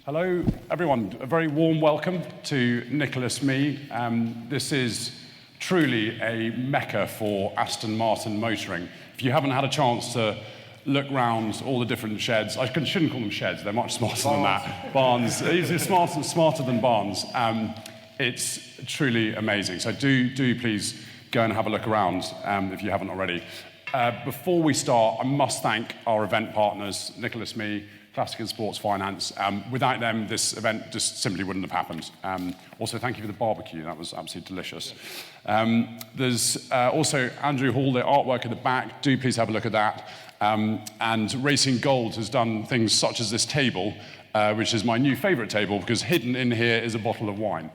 Hello, everyone. A very warm welcome to Nicholas Me. This is truly a mecca for Aston Martin motoring. If you haven't had a chance to look round all the different sheds, I shouldn't call them sheds, they're much smarter than that. Barns. It's smarter than barns. It's truly amazing. So do please go and have a look around if you haven't already. Before we start, I must thank our event partners, Nicholas Me, Classic and Sports Finance. Without them, this event just simply wouldn't have happened. Also, thank you for the barbecue. That was absolutely delicious. There's also Andrew Hall, the artwork at the back. Do please have a look at that. And Racing Gold has done things such as this table, which is my new favourite table because hidden in here is a bottle of wine.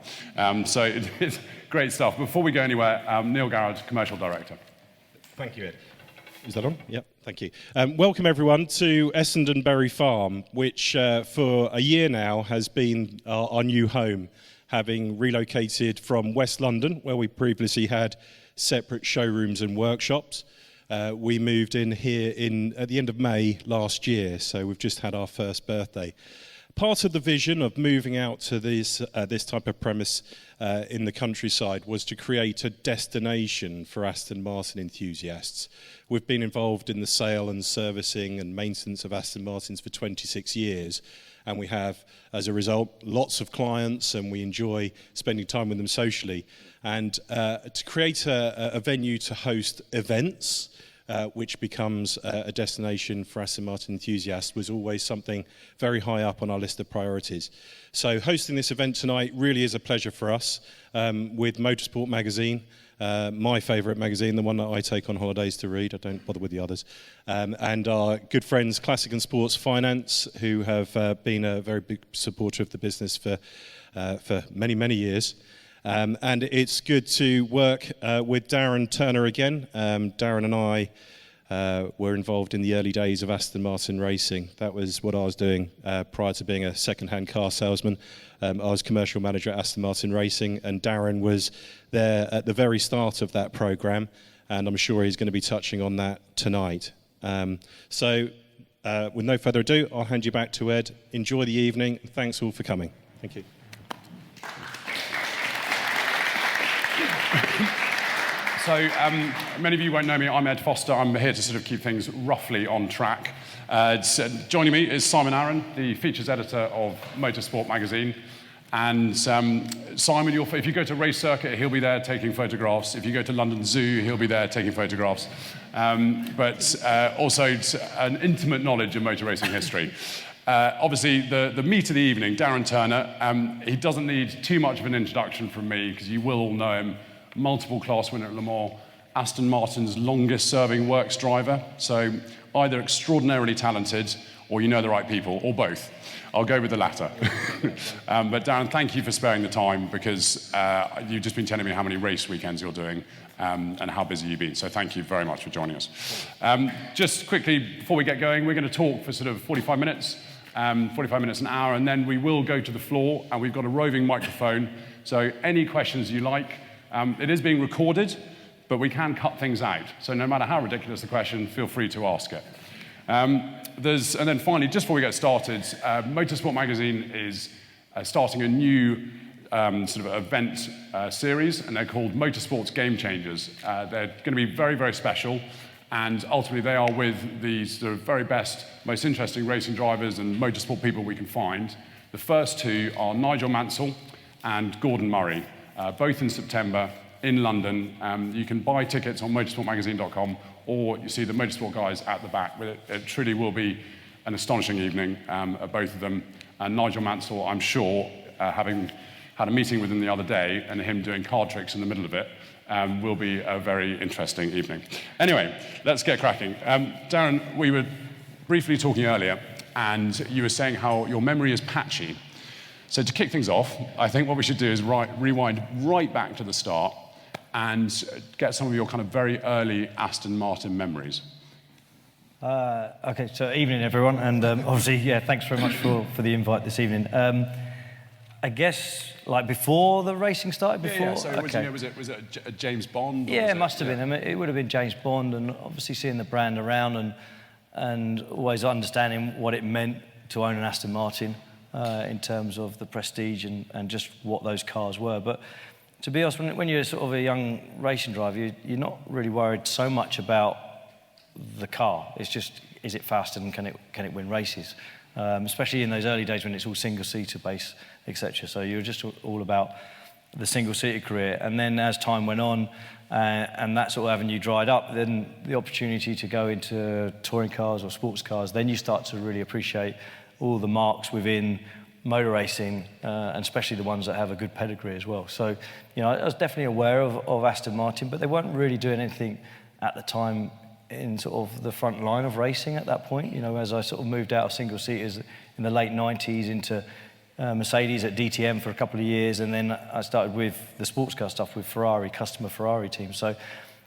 So it's great stuff. Before we go anywhere, Neil Garrard, Commercial Director. Thank you, Ed. Is that on? Yep, thank you. Welcome everyone to Essendon Bury Farm, which for a year now has been our new home, having relocated from West London, where we previously had separate showrooms and workshops. We moved in here at the end of May last year, so we've just had our first birthday. Part of the vision of moving out to this type of premise in the countryside was to create a destination for Aston Martin enthusiasts. We've been involved in the sale and servicing and maintenance of Aston Martins for 26 years, and we have, as a result, lots of clients, and we enjoy spending time with them socially. And to create a venue to host events, which becomes a destination for Aston Martin enthusiasts, was always something very high up on our list of priorities. So hosting this event tonight really is a pleasure for us with MotorSport magazine, my favourite magazine, the one that I take on holidays to read. I don't bother with the others. And our good friends Classic and Sports Finance, who have been a very big supporter of the business for many, many years. And it's good to work with Darren Turner again. Darren and I were involved in the early days of Aston Martin racing. That was what I was doing prior to being a second-hand car salesman. I was commercial manager at Aston Martin Racing, and Darren was there at the very start of that programme, and I'm sure he's going to be touching on that tonight. So with no further ado, I'll hand you back to Ed. Enjoy the evening. Thanks all for coming. Thank you. So many of you won't know me. I'm Ed Foster. I'm here to sort of keep things roughly on track. Joining me is Simon Aaron, the features editor of MotorSport magazine. And Simon, if you go to Race Circuit, he'll be there taking photographs. If you go to London Zoo, he'll be there taking photographs. But also an intimate knowledge of motor racing history. Obviously, the meat of the evening, Darren Turner, he doesn't need too much of an introduction from me because you will all know him. Multiple class winner at Le Mans, Aston Martin's longest-serving works driver, so either extraordinarily talented or you know the right people, or both. I'll go with the latter. But Darren, thank you for sparing the time because you've just been telling me how many race weekends you're doing and how busy you've been, so thank you very much for joining us. Just quickly, before we get going, we're going to talk for sort of 45 minutes, an hour, and then we will go to the floor, and we've got a roving microphone, so any questions you like. It is being recorded, but we can cut things out. So no matter how ridiculous the question, feel free to ask it. And then finally, just before we get started, MotorSport magazine is starting a new sort of event series, and they're called MotorSport's Game Changers. They're going to be very, very special, and ultimately they are with the sort of very best, most interesting racing drivers and motorsport people we can find. The first two are Nigel Mansell and Gordon Murray. Both in September in London. You can buy tickets on motorsportmagazine.com, or you see the Motorsport guys at the back. It truly will be an astonishing evening at both of them. And Nigel Mansell, I'm sure, having had a meeting with him the other day and him doing card tricks in the middle of it, will be a very interesting evening. Anyway, let's get cracking. Darren, we were briefly talking earlier, and you were saying how your memory is patchy. So to kick things off, I think what we should do is rewind right back to the start and get some of your kind of very early Aston Martin memories. Okay, so evening everyone, and obviously, yeah, thanks very much for the invite this evening. I guess, like before the racing started, before? Yeah, so okay. Was it a James Bond? Yeah, it must have been. I mean, it would have been James Bond, and obviously seeing the brand around and always understanding what it meant to own an Aston Martin. in terms of the prestige and just what those cars were. But to be honest, when you're sort of a young racing driver, you're not really worried so much about the car. It's just, is it fast and can it win races? Especially in those early days when it's all single-seater base, etc. So you're just all about the single-seater career. And then as time went on and that sort of avenue dried up, then the opportunity to go into touring cars or sports cars, then you start to really appreciate all the marques within motor racing, and especially the ones that have a good pedigree as well. So, you know, I was definitely aware of Aston Martin, but they weren't really doing anything at the time in sort of the front line of racing at that point. You know, as I sort of moved out of single-seaters in the late 90s into Mercedes at DTM for a couple of years, and then I started with the sports car stuff with Ferrari, customer Ferrari team. So,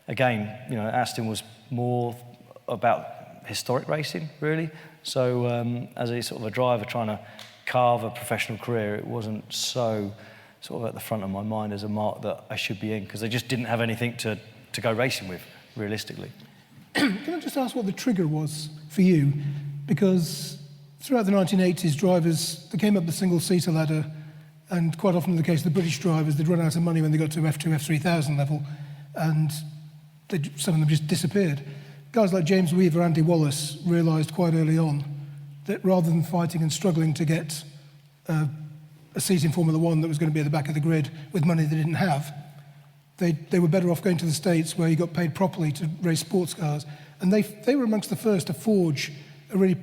again, you know, Aston was more about historic racing, really. So, as a sort of a driver trying to carve a professional career, it wasn't so sort of at the front of my mind as a mark that I should be in, because they just didn't have anything to go racing with, realistically. Can I just ask what the trigger was for you? Because throughout the 1980s, drivers, they came up the single-seater ladder, and quite often in the case of the British drivers, they'd run out of money when they got to F2, F3000 level, and some of them just disappeared. Guys like James Weaver, Andy Wallace realised quite early on that rather than fighting and struggling to get a seat in Formula One that was going to be at the back of the grid with money they didn't have, they were better off going to the States where you got paid properly to race sports cars. And they were amongst the first to forge a really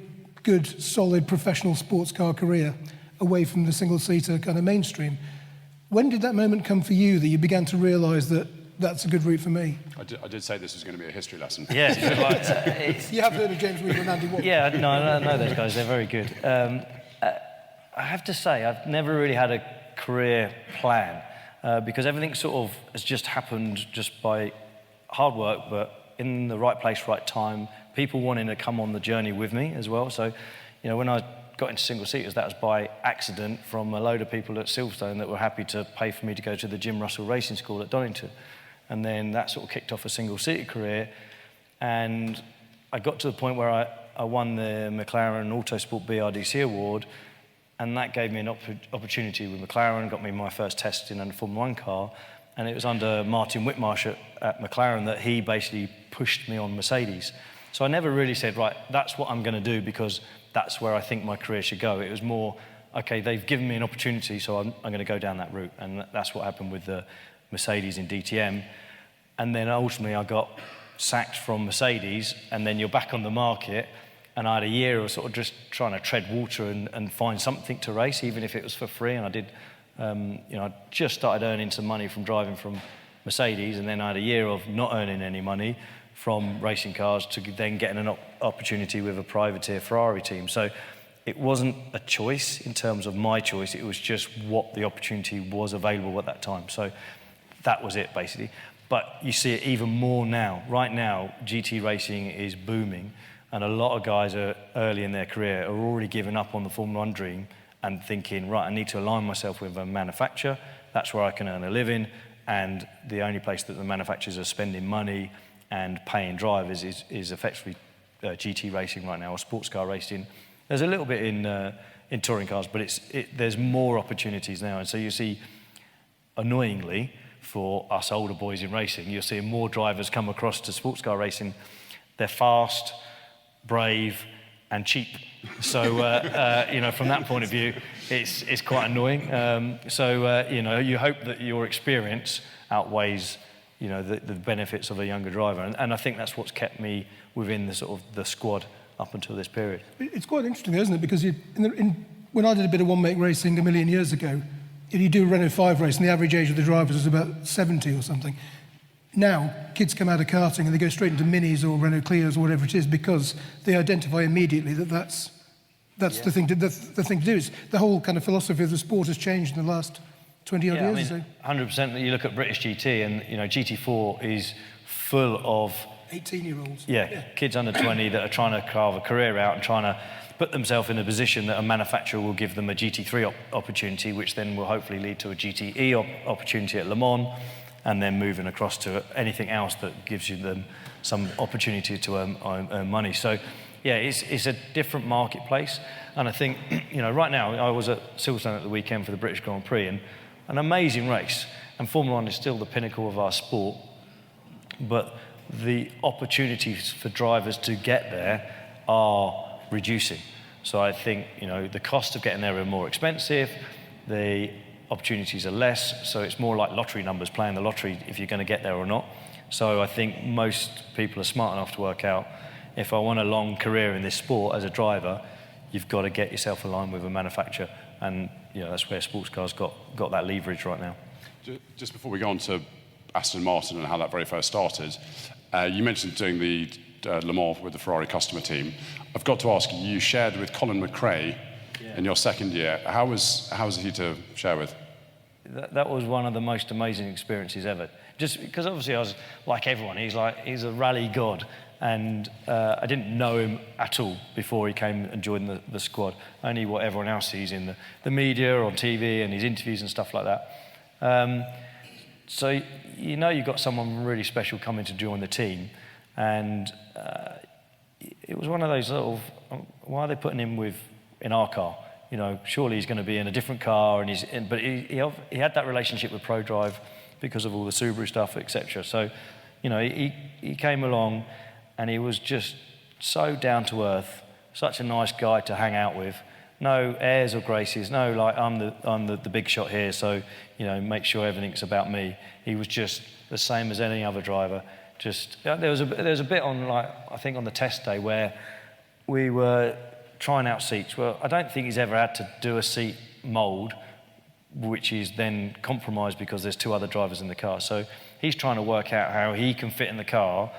good, solid, professional sports car career away from the single-seater kind of mainstream. When did that moment come for you that you began to realise that that's a good route for me? I did say this was going to be a history lesson. Yeah, You have heard of James Weaver and Andy Wallace? Yeah, no, I know those guys. They're very good. I have to say, I've never really had a career plan because everything sort of has just happened just by hard work, but in the right place, right time. People wanting to come on the journey with me as well. So, you know, when I got into single-seaters, that was by accident from a load of people at Silverstone that were happy to pay for me to go to the Jim Russell Racing School at Donington. And then that sort of kicked off a single-seater career. And I got to the point where I won the McLaren Autosport BRDC award, and that gave me an opportunity with McLaren, got me my first test in a Formula One car, and it was under Martin Whitmarsh at McLaren that he basically pushed me on Mercedes. So I never really said, right, that's what I'm going to do because that's where I think my career should go. It was more, okay, they've given me an opportunity, so I'm going to go down that route. And that's what happened with the Mercedes in DTM. And then ultimately I got sacked from Mercedes, and then you're back on the market, and I had a year of sort of just trying to tread water and find something to race, even if it was for free. And I did, you know, I just started earning some money from driving from Mercedes, and then I had a year of not earning any money from racing cars to then getting an opportunity with a privateer Ferrari team. So it wasn't a choice in terms of my choice, it was just what the opportunity was available at that time. So that was it, basically. But you see it even more now. Right now, GT racing is booming, and a lot of guys are early in their career are already giving up on the Formula One dream and thinking, right, I need to align myself with a manufacturer. That's where I can earn a living, and the only place that the manufacturers are spending money and paying drivers is effectively GT racing right now, or sports car racing. There's a little bit in touring cars, but there's more opportunities now. And so you see, annoyingly, for us older boys in racing, you're seeing more drivers come across to sports car racing. They're fast, brave, and cheap. So, you know, from that point of view, it's quite annoying. You know, you hope that your experience outweighs, you know, the benefits of a younger driver. And I think that's what's kept me within the sort of the squad up until this period. It's quite interesting, isn't it? Because when I did a bit of one-make racing a million years ago, you do a Renault 5 race, and the average age of the drivers was about 70 or something. Now, kids come out of karting and they go straight into Minis or Renault Clios or whatever it is because they identify immediately that that's the thing to do. It's the whole kind of philosophy of the sport has changed in the last 20 odd years. I mean, 100%. You look at British GT, and you know GT4 is full of 18-year-olds. Yeah, kids under 20 that are trying to carve a career out and trying to put themselves in a position that a manufacturer will give them a GT3 opportunity, which then will hopefully lead to a GTE opportunity at Le Mans, and then moving across to anything else that gives you them some opportunity to earn money. So yeah, it's a different marketplace. And I think, right now, I was at Silverstone at the weekend for the British Grand Prix, and an amazing race. And Formula One is still the pinnacle of our sport, but the opportunities for drivers to get there are reducing. So I think, the cost of getting there are more expensive, the opportunities are less, so it's more like lottery numbers, playing the lottery if you're going to get there or not. So I think most people are smart enough to work out, if I want a long career in this sport as a driver, you've got to get yourself aligned with a manufacturer, and that's where sports cars got that leverage right now. Just before we go on to Aston Martin and how that very first started, you mentioned doing the Le Mans with the Ferrari customer team. I've got to ask you shared with Colin McRae in your second year. How was he to share with? That was one of the most amazing experiences ever. Just because obviously I was like everyone, he's a rally god, and I didn't know him at all before he came and joined the squad. Only what everyone else sees in the media or on TV and his interviews and stuff like that. So you've got someone really special coming to join the team, and it was one of those sort of, why are they putting him in our car? Surely he's going to be in a different car, but he had that relationship with ProDrive because of all the Subaru stuff, etc. So, he came along, and he was just so down to earth, such a nice guy to hang out with. No airs or graces, no like I'm the big shot here, so make sure everything's about me. He was just the same as any other driver. Just there was a bit on I think on the test day where we were trying out seats. Well, I don't think he's ever had to do a seat mould, which is then compromised because there's two other drivers in the car. So he's trying to work out how he can fit in the car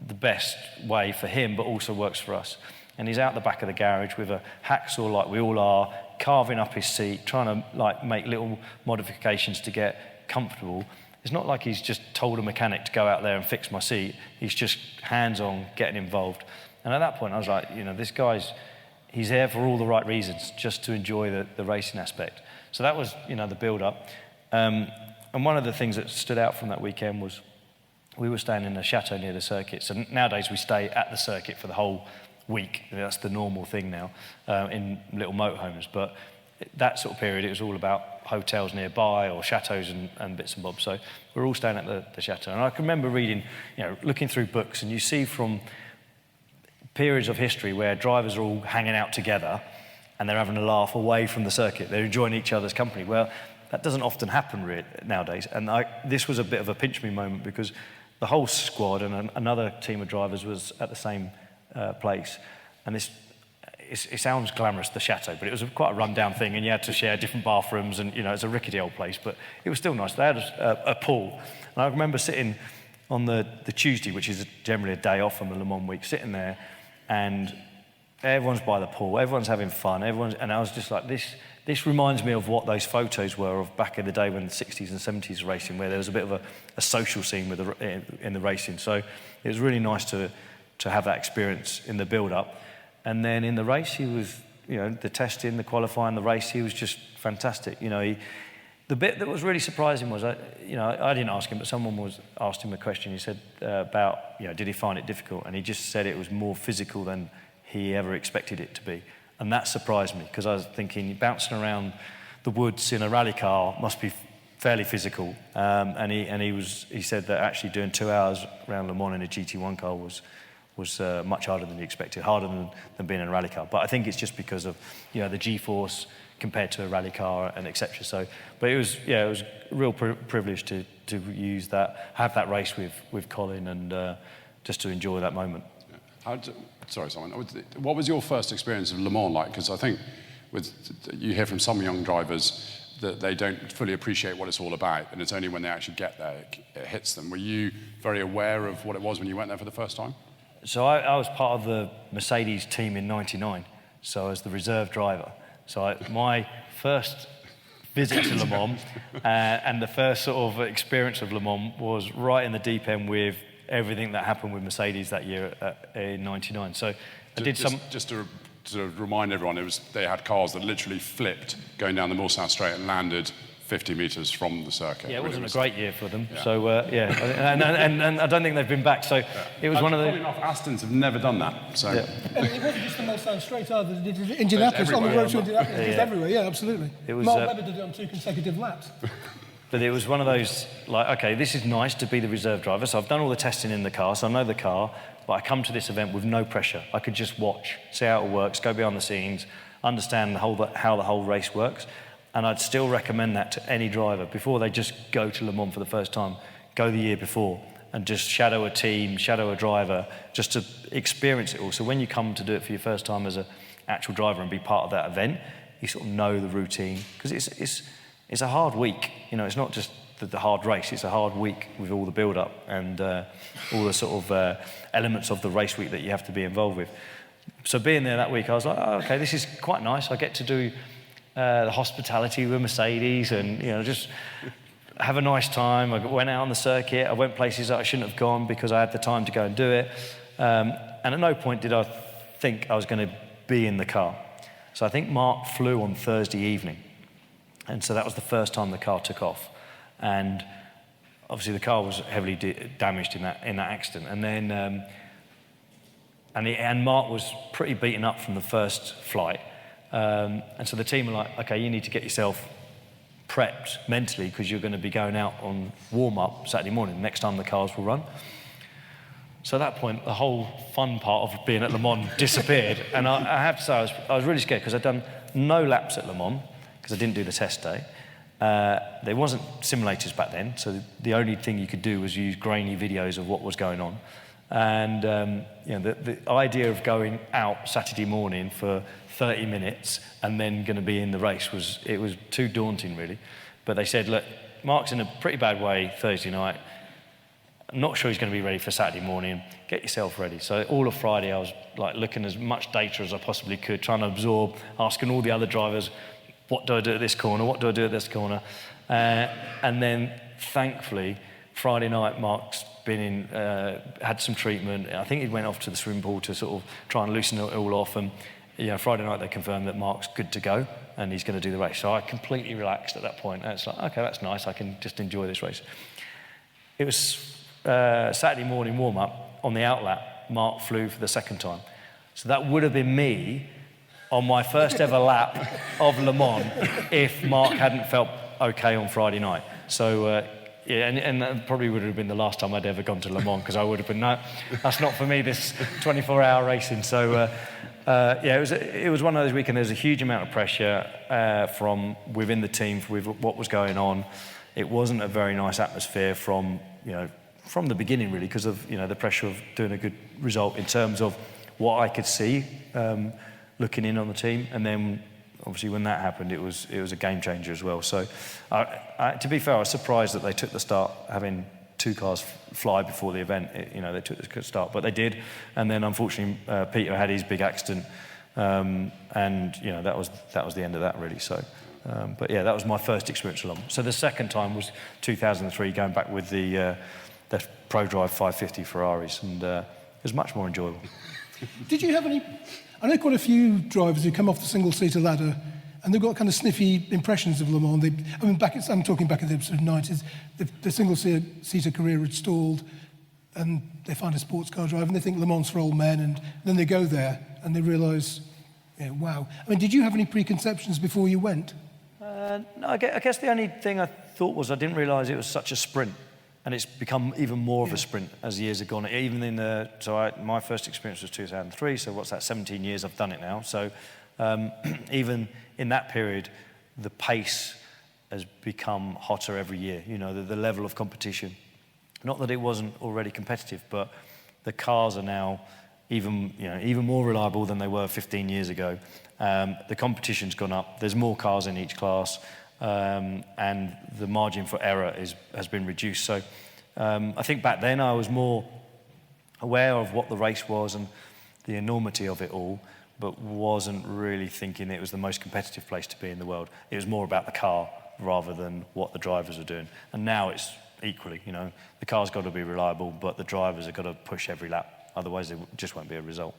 the best way for him, but also works for us. And he's out the back of the garage with a hacksaw like we all are, carving up his seat, trying to make little modifications to get comfortable. It's not like he's just told a mechanic to go out there and fix my seat. He's just hands-on, getting involved. And at that point, I was like, this guy's, he's there for all the right reasons, just to enjoy the racing aspect. So that was, the build-up. And one of the things that stood out from that weekend was we were staying in a chateau near the circuit. So nowadays we stay at the circuit for the whole week. That's the normal thing now in little motorhomes. But that sort of period, it was all about hotels nearby or chateaus and bits and bobs. So we're all staying at the chateau. And I can remember reading, looking through books, and you see from periods of history where drivers are all hanging out together and they're having a laugh away from the circuit. They're enjoying each other's company. Well, that doesn't often happen nowadays. And this was a bit of a pinch me moment because the whole squad and another team of drivers was at the same place. And it sounds glamorous, the chateau, but it was quite a run-down thing, and you had to share different bathrooms, and it's a rickety old place, but it was still nice. They had a pool. And I remember sitting on the Tuesday, which is generally a day off from the Le Mans week, sitting there, and everyone's by the pool, everyone's having fun, and I was just like, this reminds me of what those photos were of back in the day when the 60s and 70s racing, where there was a bit of a social scene in the racing. So it was really nice to have that experience in the build-up. And then in the race, he was, the testing, the qualifying, the race, he was just fantastic. The bit that was really surprising was, I didn't ask him, but someone asked him a question. He said about, did he find it difficult? And he just said it was more physical than he ever expected it to be. And that surprised me, because I was thinking, bouncing around the woods in a rally car must be fairly physical. And he said that actually doing 2 hours around Le Mans in a GT1 car was much harder than he expected, harder than being in a rally car. But I think it's just because of the G-force compared to a rally car and etc. So, but it was a real privilege to have that race with Colin and just to enjoy that moment. Sorry, Simon. What was your first experience of Le Mans like? Because I think you hear from some young drivers that they don't fully appreciate what it's all about, and it's only when they actually get there it hits them. Were you very aware of what it was when you went there for the first time? So I was part of the Mercedes team in '99, so I was the reserve driver. So my first visit to Le Mans and the first sort of experience of Le Mans was right in the deep end with everything that happened with Mercedes that year in '99. So I did just to remind everyone, they had cars that literally flipped going down the Mulsanne Straight and landed 50 metres from the circuit. Yeah, it wasn't a great year for them. Yeah. So, and I don't think they've been back. So it was one of the... Funny enough, Astons have never done that. So. Yeah. And it wasn't just the Mulsanne Straight either. They did it in Indianapolis, on the road to Indianapolis, just everywhere. Yeah, absolutely. It was, Mark Webber did it on 2 consecutive laps. But it was one of those, like, okay, this is nice to be the reserve driver. So I've done all the testing in the car, so I know the car, but I come to this event with no pressure. I could just watch, see how it works, go behind the scenes, understand how the whole race works. And I'd still recommend that to any driver before they just go to Le Mans for the first time. Go the year before and just shadow a team, shadow a driver, just to experience it all. So when you come to do it for your first time as an actual driver and be part of that event, you sort of know the routine. Because it's a hard week. You know, it's not just the hard race, it's a hard week with all the build-up and all the sort of elements of the race week that you have to be involved with. So being there that week, I was like, oh, okay, this is quite nice. I get to do the hospitality with Mercedes and, you know, just have a nice time. I went out on the circuit. I went places that I shouldn't have gone because I had the time to go and do it. And at no point did I think I was going to be in the car. So I think Mark flew on Thursday evening. And so that was the first time the car took off. And obviously the car was heavily damaged in that accident. And then, and Mark was pretty beaten up from the first flight. And so the team were like, okay, you need to get yourself prepped mentally because you're going to be going out on warm-up Saturday morning, the next time the cars will run. So at that point, the whole fun part of being at Le Mans disappeared. And I have to say, I was really scared because I'd done no laps at Le Mans because I didn't do the test day. There wasn't simulators back then, so the only thing you could do was use grainy videos of what was going on. And you know, the idea of going out Saturday morning for 30 minutes and then going to be in the race was too daunting, really. But they said, look, Mark's in a pretty bad way Thursday night. I'm not sure he's going to be ready for Saturday morning. Get yourself ready. So all of Friday, I was like looking as much data as I possibly could, trying to absorb, asking all the other drivers, what do I do at this corner? What do I do at this corner? And then, thankfully, Friday night, Mark's been in, had some treatment. I think he went off to the swimming pool to sort of try and loosen it all off. And you know, Friday night they confirmed that Mark's good to go and he's going to do the race. So I completely relaxed at that point. And it's like, okay, that's nice. I can just enjoy this race. It was Saturday morning warm-up on the outlap. Mark flew for the second time. So that would have been me on my first ever lap of Le Mans if Mark hadn't felt okay on Friday night. So, yeah, and that probably would have been the last time I'd ever gone to Le Mans because I would have been, no, that's not for me, this 24-hour racing. So, yeah, it was one of those weekends. There was a huge amount of pressure from within the team with what was going on. It wasn't a very nice atmosphere from the beginning, really, because of, the pressure of doing a good result in terms of what I could see looking in on the team. And then, obviously, when that happened, it was a game changer as well. So, to be fair, I was surprised that they took the start having two cars fly before the event. They took the start, but they did. And then, unfortunately, Peter had his big accident, and that was the end of that, really. So, but yeah, that was my first experience along. So the second time was 2003, going back with the ProDrive 550 Ferraris, and it was much more enjoyable. Did you have any? I know quite a few drivers who come off the single-seater ladder and they've got kind of sniffy impressions of Le Mans. I'm talking back in the sort of 90s. The single-seater career had stalled and they find a sports car drive and they think Le Mans for old men, and then they go there and they realise, wow. I mean, did you have any preconceptions before you went? No, I guess the only thing I thought was I didn't realise it was such a sprint. And it's become even more of a sprint as the years have gone. Even in my first experience was 2003, so what's that, 17 years I've done it now. So even in that period, the pace has become hotter every year, the level of competition. Not that it wasn't already competitive, but the cars are now even more reliable than they were 15 years ago. The competition's gone up. There's more cars in each class. And the margin for error has been reduced. So I think back then I was more aware of what the race was and the enormity of it all, but wasn't really thinking it was the most competitive place to be in the world. It was more about the car rather than what the drivers are doing. And now it's equally, the car's got to be reliable, but the drivers have got to push every lap. Otherwise, there just won't be a result.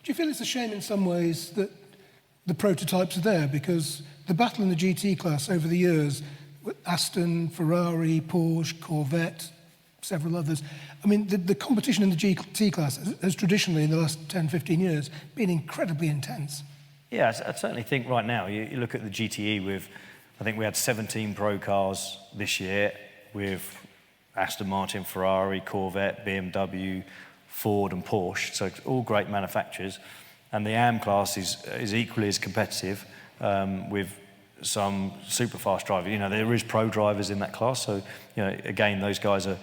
Do you feel it's a shame in some ways that the prototypes are there? Because the battle in the GT class over the years Aston, Ferrari, Porsche, Corvette, several others. I mean, the competition in the GT class has traditionally, in the last 10, 15 years, been incredibly intense. Yeah, I certainly think right now, you look at the GTE with, I think we had 17 pro cars this year with Aston Martin, Ferrari, Corvette, BMW, Ford and Porsche, so all great manufacturers. And the AM class is equally as competitive with some super fast drivers. You know, there is pro drivers in that class, so, you know, again, those guys are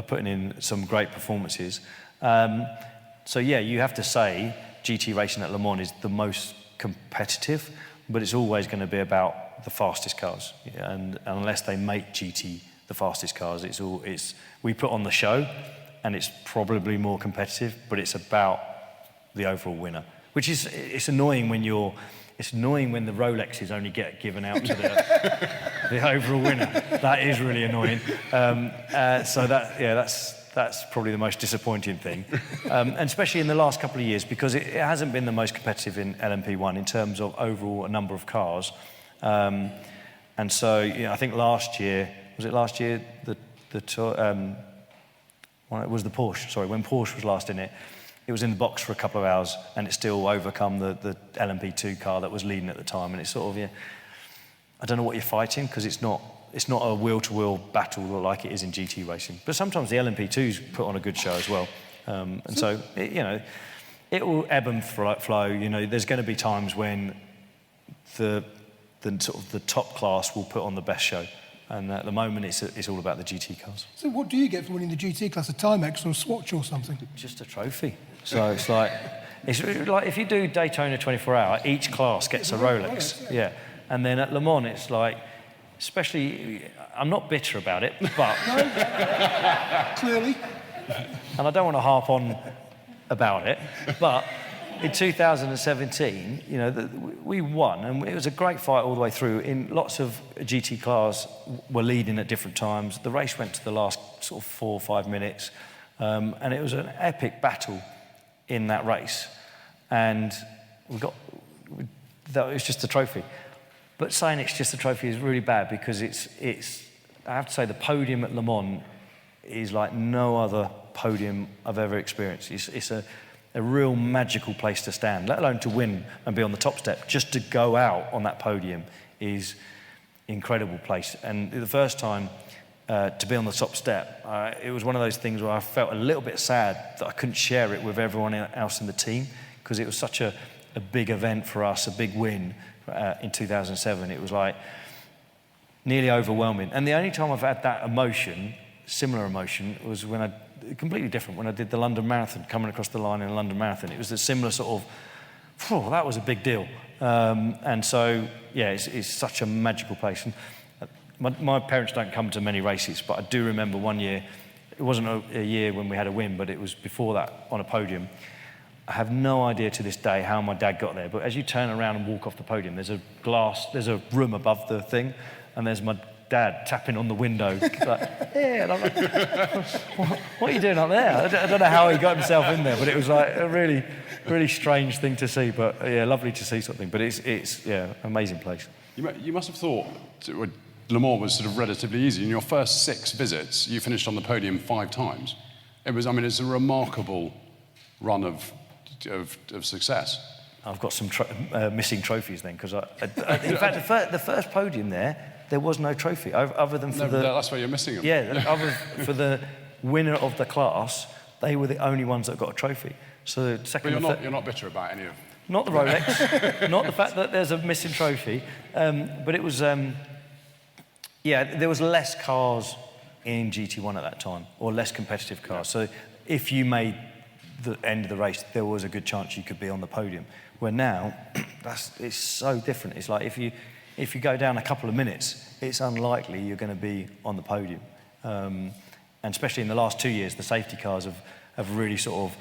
putting in some great performances. So yeah, you have to say GT racing at Le Mans is the most competitive, but it's always going to be about the fastest cars. And unless they make GT the fastest cars, we put on the show, and it's probably more competitive, but it's about the overall winner, which is, it's annoying when the Rolexes only get given out to the overall winner. That is really annoying. So that's probably the most disappointing thing, and especially in the last couple of years, because it hasn't been the most competitive in LMP1 in terms of overall number of cars. And so, you know, I think last year it was the Porsche. Sorry, when Porsche was last in it. It was in the box for a couple of hours, and it still overcome the LMP2 car that was leading at the time. And it's sort of, yeah, I don't know what you're fighting, because it's not a wheel-to-wheel battle like it is in GT racing. But sometimes the LMP2s put on a good show as well. And so, it will ebb and flow. You know, there's going to be times when the top class will put on the best show. And at the moment, it's all about the GT cars. So what do you get for winning the GT class? A Timex or a Swatch or something? Just a trophy. So it's like if you do Daytona 24-hour, each class gets a Rolex. Yeah. And then at Le Mans, it's like, especially, I'm not bitter about it, but... No, clearly. And I don't want to harp on about it, but in 2017, you know, we won, and it was a great fight all the way through. In lots of GT cars were leading at different times. The race went to the last sort of 4 or 5 minutes, and it was an epic battle in that race. And that was just a trophy. But saying it's just a trophy is really bad, because it's I have to say, the podium at Le Mans is like no other podium I've ever experienced. It's a real magical place to stand, let alone to win and be on the top step. Just to go out on that podium is an incredible place. And the first time to be on the top step, it was one of those things where I felt a little bit sad that I couldn't share it with everyone else in the team, because it was such a big event for us, a big win in 2007. It was like nearly overwhelming. And the only time I've had that emotion, similar emotion, was completely different, when I did the London Marathon, coming across the line in a London Marathon. It was a similar sort of, that was a big deal. And so, yeah, it's such a magical place. And my parents don't come to many races, but I do remember one year, it wasn't a year when we had a win, but it was before that on a podium. I have no idea to this day how my dad got there, but as you turn around and walk off the podium, there's a room above the thing, and there's my dad tapping on the window, like, yeah, and I'm like, what are you doing up there? I don't know how he got himself in there, but it was like a really, really strange thing to see, but yeah, lovely to see something. But it's amazing place. You must have thought Le Mans was sort of relatively easy. In your first 6 visits, you finished on the podium 5 times. It's a remarkable run of success. I've got some missing trophies then, because in fact, the first podium there was no trophy, other than for that's why you're missing them. Yeah, for the winner of the class, they were the only ones that got a trophy. So second, but you're not bitter about any of. Not the Rolex, not the fact that there's a missing trophy, but it was, there was less cars in GT1 at that time, or less competitive cars. So if you made the end of the race, there was a good chance you could be on the podium. Where now, it's so different. It's like if you go down a couple of minutes, it's unlikely you're going to be on the podium. And especially in the last 2 years, the safety cars have really sort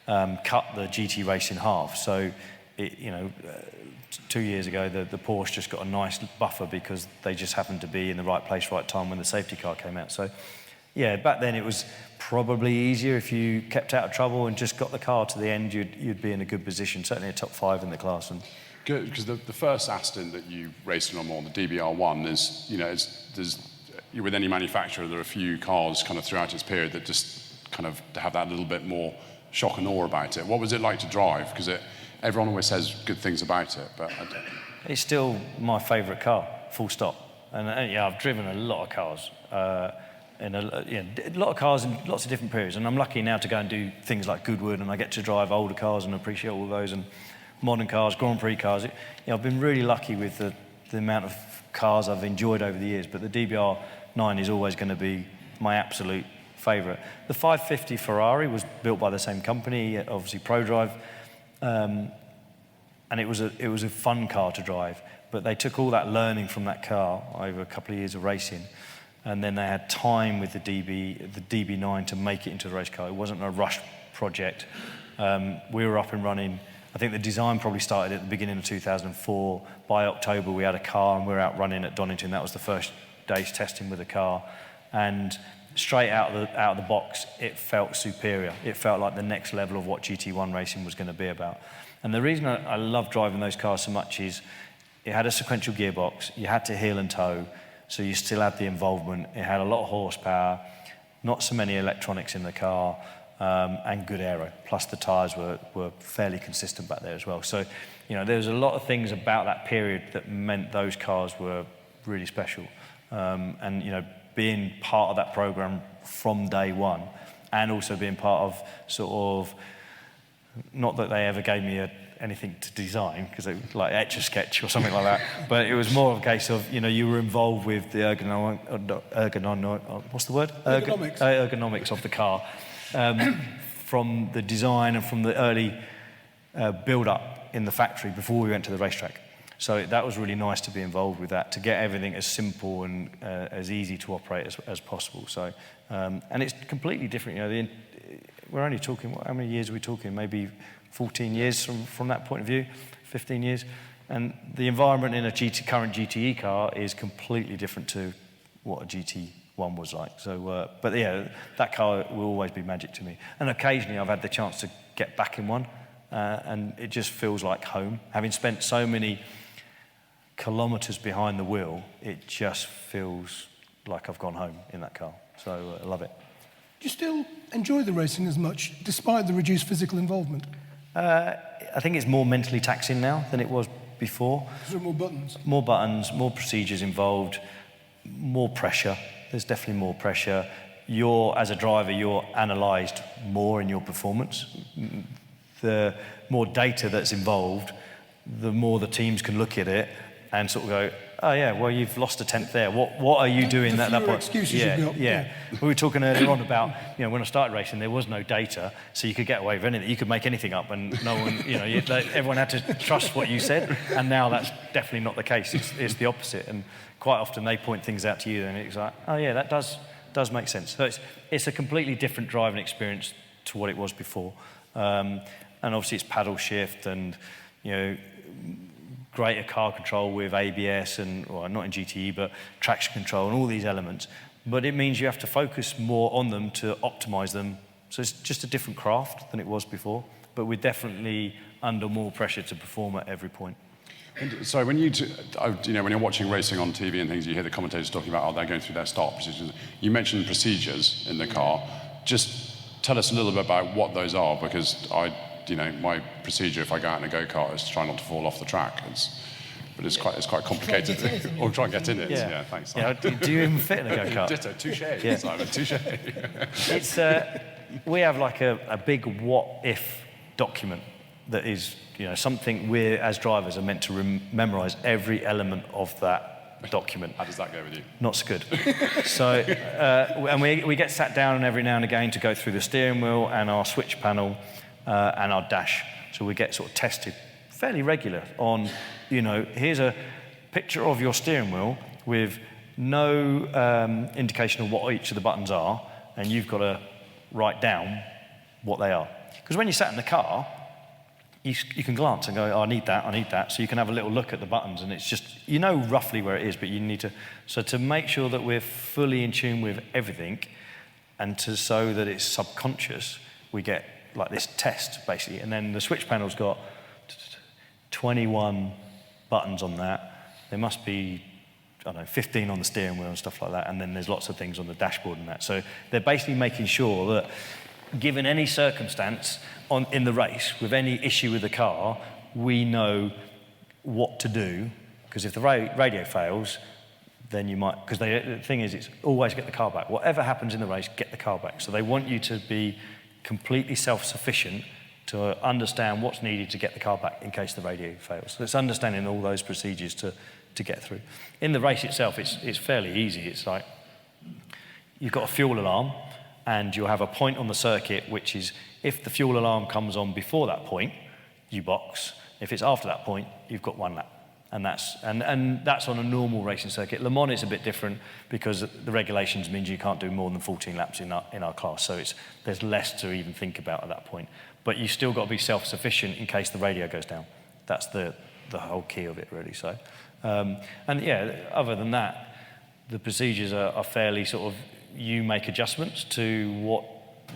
of cut the GT race in half. So, 2 years ago, the Porsche just got a nice buffer because they just happened to be in the right place, right time when the safety car came out. So, yeah, back then it was probably easier. If you kept out of trouble and just got the car to the end, you'd be in a good position, certainly a top 5 in the class. And Good, because the first Aston that you raced in on more, the DBR1, is, with any manufacturer, there are a few cars kind of throughout its period that just kind of have that little bit more shock and awe about it. What was it like to drive? Because everyone always says good things about it, but I don't. It's still my favourite car, full stop. And I've driven a lot of cars, a lot of cars in lots of different periods. And I'm lucky now to go and do things like Goodwood, and I get to drive older cars and appreciate all those, and modern cars, Grand Prix cars. I've been really lucky with the amount of cars I've enjoyed over the years, but the DBR9 is always going to be my absolute favourite. The 550 Ferrari was built by the same company, obviously ProDrive, and it was a fun car to drive. But they took all that learning from that car over a couple of years of racing, and then they had time with the DB9 to make it into a race car. It wasn't a rush project. We were up and running. I think the design probably started at the beginning of 2004. By October, we had a car and we were out running at Donington. That was the first day's testing with the car. And straight out of the box, it felt superior. It felt like the next level of what GT1 racing was going to be about. And the reason I love driving those cars so much is it had a sequential gearbox. You had to heel and toe, so you still had the involvement. It had a lot of horsepower, not so many electronics in the car, and good aero. Plus the tyres were fairly consistent back there as well. So, there was a lot of things about that period that meant those cars were really special. And, being part of that program from day one, and also being part of sort of, not that they ever gave me anything to design, because it was like Etch-a-Sketch or something like that, but it was more of a case of, you were involved with the ergonomics of the car, from the design and from the early build-up in the factory before we went to the racetrack. So that was really nice to be involved with that, to get everything as simple and as easy to operate as possible. So, and it's completely different. We're only talking, how many years are we talking? Maybe 14 years from that point of view, 15 years. And the environment in a current GTE car is completely different to what a GT1 was like. So, but yeah, that car will always be magic to me. And occasionally I've had the chance to get back in one, and it just feels like home. Having spent so many kilometres behind the wheel, it just feels like I've gone home in that car. So I love it. Do you still enjoy the racing as much, despite the reduced physical involvement? I think it's more mentally taxing now than it was before. Is there more buttons? More buttons, more procedures involved, more pressure. There's definitely more pressure. As a driver, you're analysed more in your performance. The more data that's involved, the more the teams can look at it and sort of go, oh yeah, well you've lost a tenth there. What are you doing at that point? Excuses you've got. Yeah. We were talking earlier on about, when I started racing, there was no data, so you could get away with anything. You could make anything up, and no one, everyone had to trust what you said. And now that's definitely not the case. It's the opposite. And quite often they point things out to you, and it's like, oh yeah, that does make sense. So it's a completely different driving experience to what it was before. And obviously it's paddle shift and greater car control with ABS and, well, not in GTE, but traction control and all these elements. But it means you have to focus more on them to optimise them. So it's just a different craft than it was before, but we're definitely under more pressure to perform at every point. And so when when you're watching racing on TV and things, you hear the commentators talking about, they're going through their start procedures. You mentioned procedures in the car. Just tell us a little bit about what those are, because my procedure if I go out in a go-kart is to try not to fall off the track. But it's quite complicated. Or try and get in it. Yeah, thanks. Yeah, do you even fit in a go-kart? Ditto, touche, Simon, touche. It's we have like a big what-if document that is, something we as drivers are meant to memorise every element of that document. How does that go with you? Not so good. So, and we get sat down every now and again to go through the steering wheel and our switch panel and our dash. So we get sort of tested fairly regular on, here's a picture of your steering wheel with no indication of what each of the buttons are, and you've got to write down what they are. Because when you sat in the car, you can glance and go, oh, I need that. So you can have a little look at the buttons, and it's just, roughly where it is, but you need to... So to make sure that we're fully in tune with everything, and so that it's subconscious, we get like this test, basically. And then the switch panel's got 21 buttons on that. There must be, I don't know, 15 on the steering wheel and stuff like that, and then there's lots of things on the dashboard and that. So they're basically making sure that, given any circumstance in the race, with any issue with the car, we know what to do, because if the radio fails, then you might, because the thing is, it's always get the car back. Whatever happens in the race, get the car back. So they want you to be completely self-sufficient to understand what's needed to get the car back in case the radio fails. So it's understanding all those procedures to get through. In the race itself, it's fairly easy. It's like, you've got a fuel alarm, and you'll have a point on the circuit, which is, if the fuel alarm comes on before that point, you box. If it's after that point, you've got 1 lap. And that's on a normal racing circuit. Le Mans is a bit different because the regulations means you can't do more than 14 laps in our class. So there's less to even think about at that point. But you still got to be self-sufficient in case the radio goes down. That's the whole key of it, really. So, and yeah, other than that, the procedures are fairly sort of, you make adjustments to what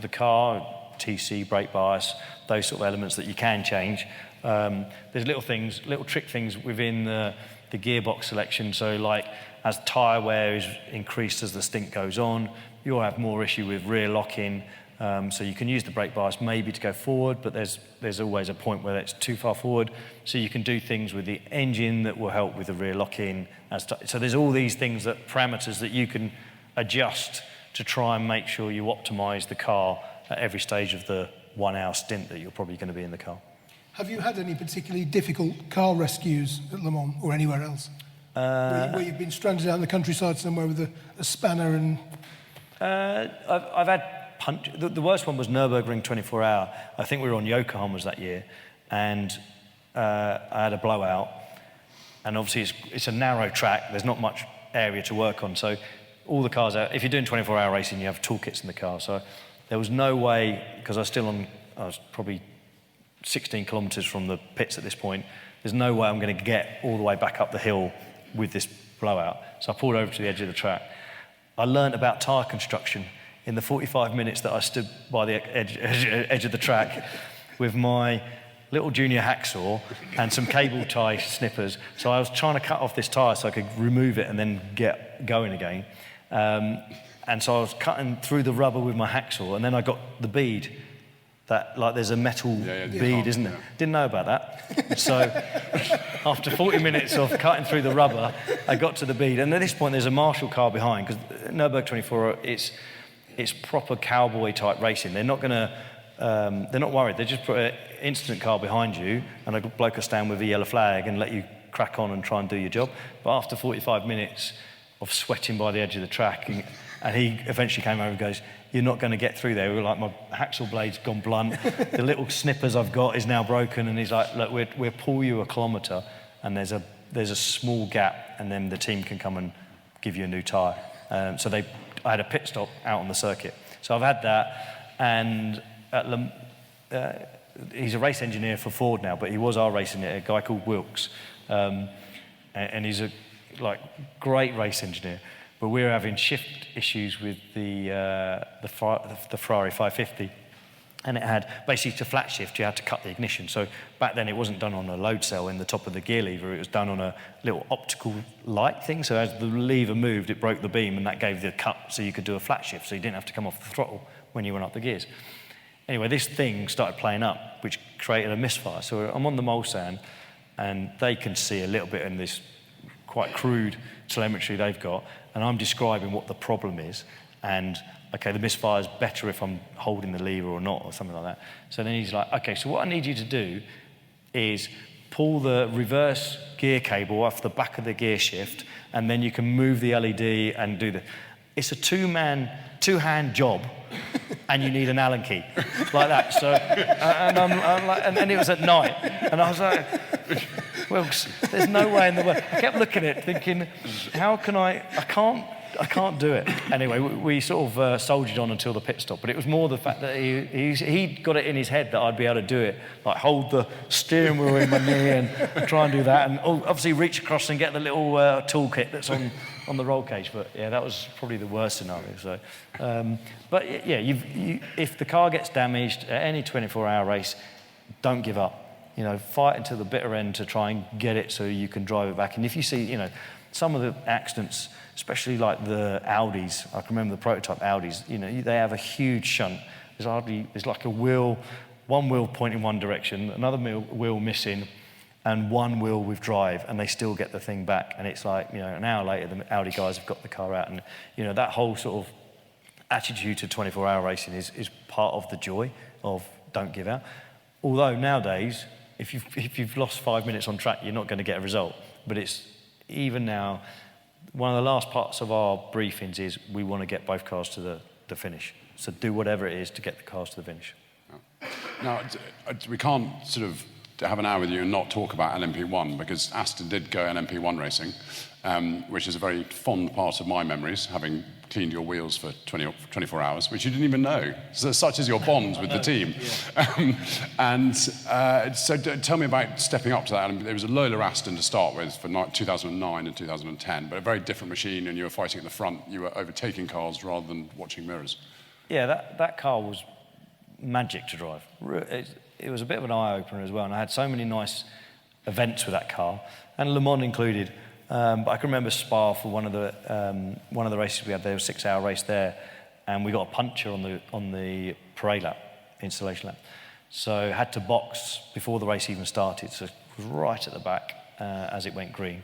the car, TC, brake bias, those sort of elements that you can change. There's little trick things within the gearbox selection. So like, as tyre wear is increased as the stint goes on, you'll have more issue with rear locking. So you can use the brake bias maybe to go forward, but there's always a point where it's too far forward. So you can do things with the engine that will help with the rear locking. So there's all these things, parameters that you can adjust to try and make sure you optimise the car at every stage of the 1 hour stint that you're probably going to be in the car. Have you had any particularly difficult car rescues at Le Mans or anywhere else? Where you've been stranded out in the countryside somewhere with a spanner and... I've had punch. The worst one was Nürburgring 24 hour. I think we were on Yokohama's that year, and I had a blowout. And obviously it's a narrow track. There's not much area to work on. So all the cars if you're doing 24 hour racing, you have toolkits in the car. So there was no way, because I was probably 16 kilometres from the pits at this point, there's no way I'm going to get all the way back up the hill with this blowout. So I pulled over to the edge of the track. I learnt about tyre construction in the 45 minutes that I stood by the edge of the track with my little junior hacksaw and some cable tie snippers. So I was trying to cut off this tyre so I could remove it and then get going again. And so I was cutting through the rubber with my hacksaw, and then I got the bead. That, like, there's a metal bead, isn't there? Yeah. Didn't know about that. So after 40 minutes of cutting through the rubber, I got to the bead. And at this point, there's a Marshall car behind, because Nürburgring 24, it's proper cowboy-type racing. They're not worried. They just put an incident car behind you, and a bloke will stand with a yellow flag and let you crack on and try and do your job. But after 45 minutes of sweating by the edge of the track, and he eventually came over and goes, "You're not going to get through there." We were like, my hacksaw blade's gone blunt. The little snippers I've got is now broken. And he's like, "Look, we'll pull you a kilometre, and there's a small gap, and then the team can come and give you a new tyre." So I had a pit stop out on the circuit. So I've had that, and he's a race engineer for Ford now, but he was our race engineer, a guy called Wilkes, and he's a great race engineer. But we were having shift issues with the Ferrari 550, and it had, basically to flat shift, you had to cut the ignition. So back then it wasn't done on a load cell in the top of the gear lever, it was done on a little optical light thing. So as the lever moved, it broke the beam, and that gave the cut so you could do a flat shift, so you didn't have to come off the throttle when you went up the gears. Anyway, this thing started playing up, which created a misfire. So I'm on the Mulsanne, and they can see a little bit in this quite crude telemetry they've got, and I'm describing what the problem is, and okay, the misfire is better if I'm holding the lever or not, or something like that. So then he's like, okay, so what I need you to do is pull the reverse gear cable off the back of the gear shift, and then you can move the LED and do it's a two-hand job, and you need an Allen key, like that. So, and I'm like, and it was at night, and I was like, well, there's no way in the world. I kept looking at it, thinking, how can I can't do it. Anyway, we sort of soldiered on until the pit stop, but it was more the fact that he got it in his head that I'd be able to do it, like hold the steering wheel in my knee and try and do that, and obviously reach across and get the little toolkit that's on the roll cage. But yeah, that was probably the worst scenario. So, but yeah, if the car gets damaged at any 24-hour race, don't give up. You know, fight until the bitter end to try and get it so you can drive it back. And if you see, you know, some of the accidents, especially like the Audis, I can remember the prototype Audis, you know, they have a huge shunt. There's like a wheel, one wheel pointing one direction, another wheel missing, and one wheel with drive, and they still get the thing back. And it's like, you know, an hour later, the Audi guys have got the car out. And, you know, that whole sort of attitude to 24-hour racing is part of the joy of don't give out. Although nowadays, if you've lost 5 minutes on track, you're not going to get a result. But it's, even now, one of the last parts of our briefings is we want to get both cars to the finish. So do whatever it is to get the cars to the finish. Now, we can't sort of have an hour with you and not talk about LMP1, because Aston did go LMP1 racing, which is a very fond part of my memories, having cleaned your wheels for 24 hours, which you didn't even know. So such is your bond with the team. Yeah. So tell me about stepping up to that. There was a Lola Aston to start with for 2009 and 2010, but a very different machine, and you were fighting at the front. You were overtaking cars rather than watching mirrors. Yeah, that car was magic to drive. It was a bit of an eye-opener as well, and I had so many nice events with that car, and Le Mans included. But I can remember Spa for one of the races we had. There was a 6-hour race there, and we got a puncture on the parade lap, installation lap. So had to box before the race even started. So it was right at the back as it went green,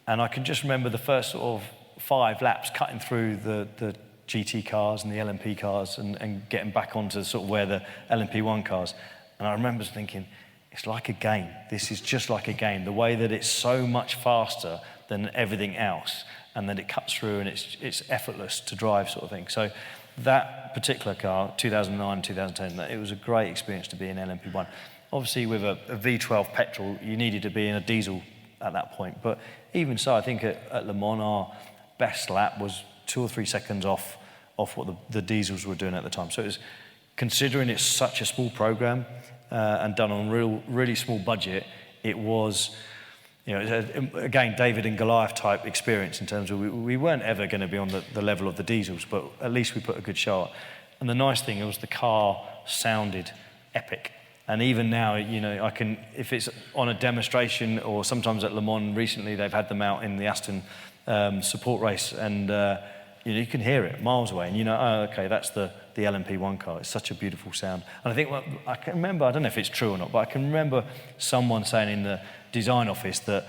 and I can just remember the first sort of 5 laps cutting through the GT cars and the LMP cars and getting back onto sort of where the LMP1 cars. And I remember thinking, it's like a game. This is just like a game. The way that it's so much faster than everything else, and that it cuts through and it's effortless to drive, sort of thing. So that particular car, 2009, 2010, it was a great experience to be in LMP1. Obviously, with a V12 petrol, you needed to be in a diesel at that point. But even so, I think at Le Mans, our best lap was 2 or 3 seconds off what the diesels were doing at the time. So it was, considering it's such a small program and done on really small budget, it was, you know, again, David and Goliath type experience in terms of we weren't ever going to be on the level of the diesels, but at least we put a good show up. And the nice thing was the car sounded epic. And even now, you know, I can, if it's on a demonstration, or sometimes at Le Mans recently, they've had them out in the Aston support race, and you know, you can hear it miles away, and you know, oh, okay, that's the LMP1 car. It's such a beautiful sound. And I think, well, I can remember, I don't know if it's true or not, but I can remember someone saying in the design office that,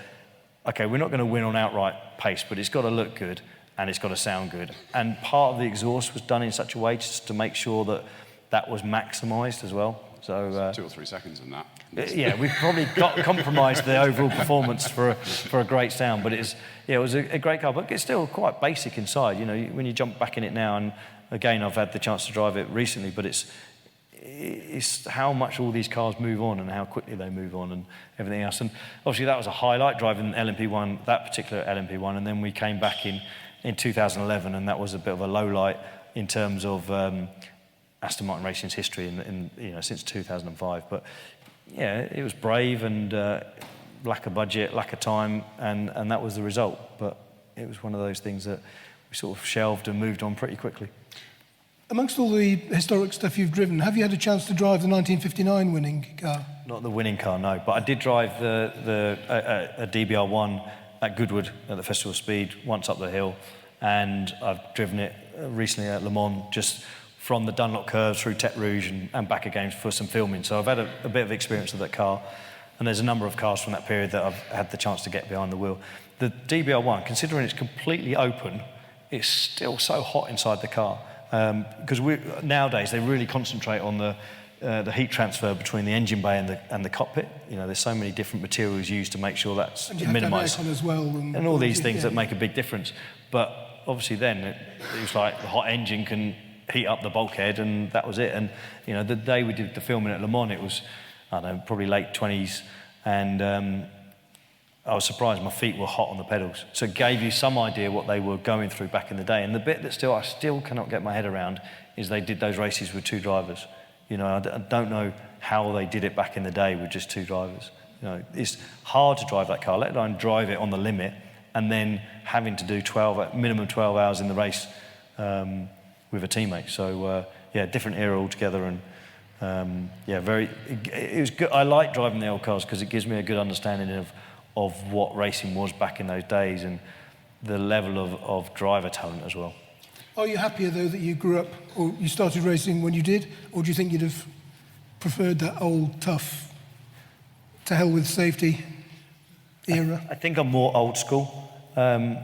okay, we're not going to win on outright pace, but it's got to look good and it's got to sound good. And part of the exhaust was done in such a way just to make sure that that was maximised as well. So 2 or 3 seconds in that. Yeah, we've probably compromised the overall performance for a great sound, but it was a great car, but it's still quite basic inside. You know, when you jump back in it now, and again, I've had the chance to drive it recently, but it's how much all these cars move on and how quickly they move on and everything else. And obviously that was a highlight, driving LMP1, that particular LMP1, and then we came back in 2011, and that was a bit of a low light in terms of Aston Martin Racing's history in you know, since 2005. But yeah, it was brave and lack of budget, lack of time, and that was the result. But it was one of those things that we sort of shelved and moved on pretty quickly. Amongst all the historic stuff you've driven, have you had a chance to drive the 1959 winning car? Not the winning car, no. But I did drive a DBR1 at Goodwood at the Festival of Speed once up the hill, and I've driven it recently at Le Mans, just from the Dunlop curves through Tete Rouge and back again for some filming. So I've had a bit of experience with that car, and there's a number of cars from that period that I've had the chance to get behind the wheel. The DBR1, considering it's completely open, it's still so hot inside the car. Because nowadays they really concentrate on the heat transfer between the engine bay and the cockpit. You know, there's so many different materials used to make sure that's minimised, as well, and all these things that make a big difference. But obviously, then it was like the hot engine can heat up the bulkhead, and that was it. And you know, the day we did the filming at Le Mans, it was, I don't know, probably late 20s, and I was surprised my feet were hot on the pedals. So it gave you some idea what they were going through back in the day. And the bit that I still cannot get my head around is they did those races with 2 drivers. You know, I don't know how they did it back in the day with just 2 drivers. You know, it's hard to drive that car, let alone drive it on the limit, and then having to do minimum 12 hours in the race with a teammate. So yeah, different era altogether, and It was good. I like driving the old cars because it gives me a good understanding of what racing was back in those days and the level of driver talent as well. Are you happier, though, that you grew up or you started racing when you did? Or do you think you'd have preferred that old, tough, to hell with safety era? I think I'm more old school. I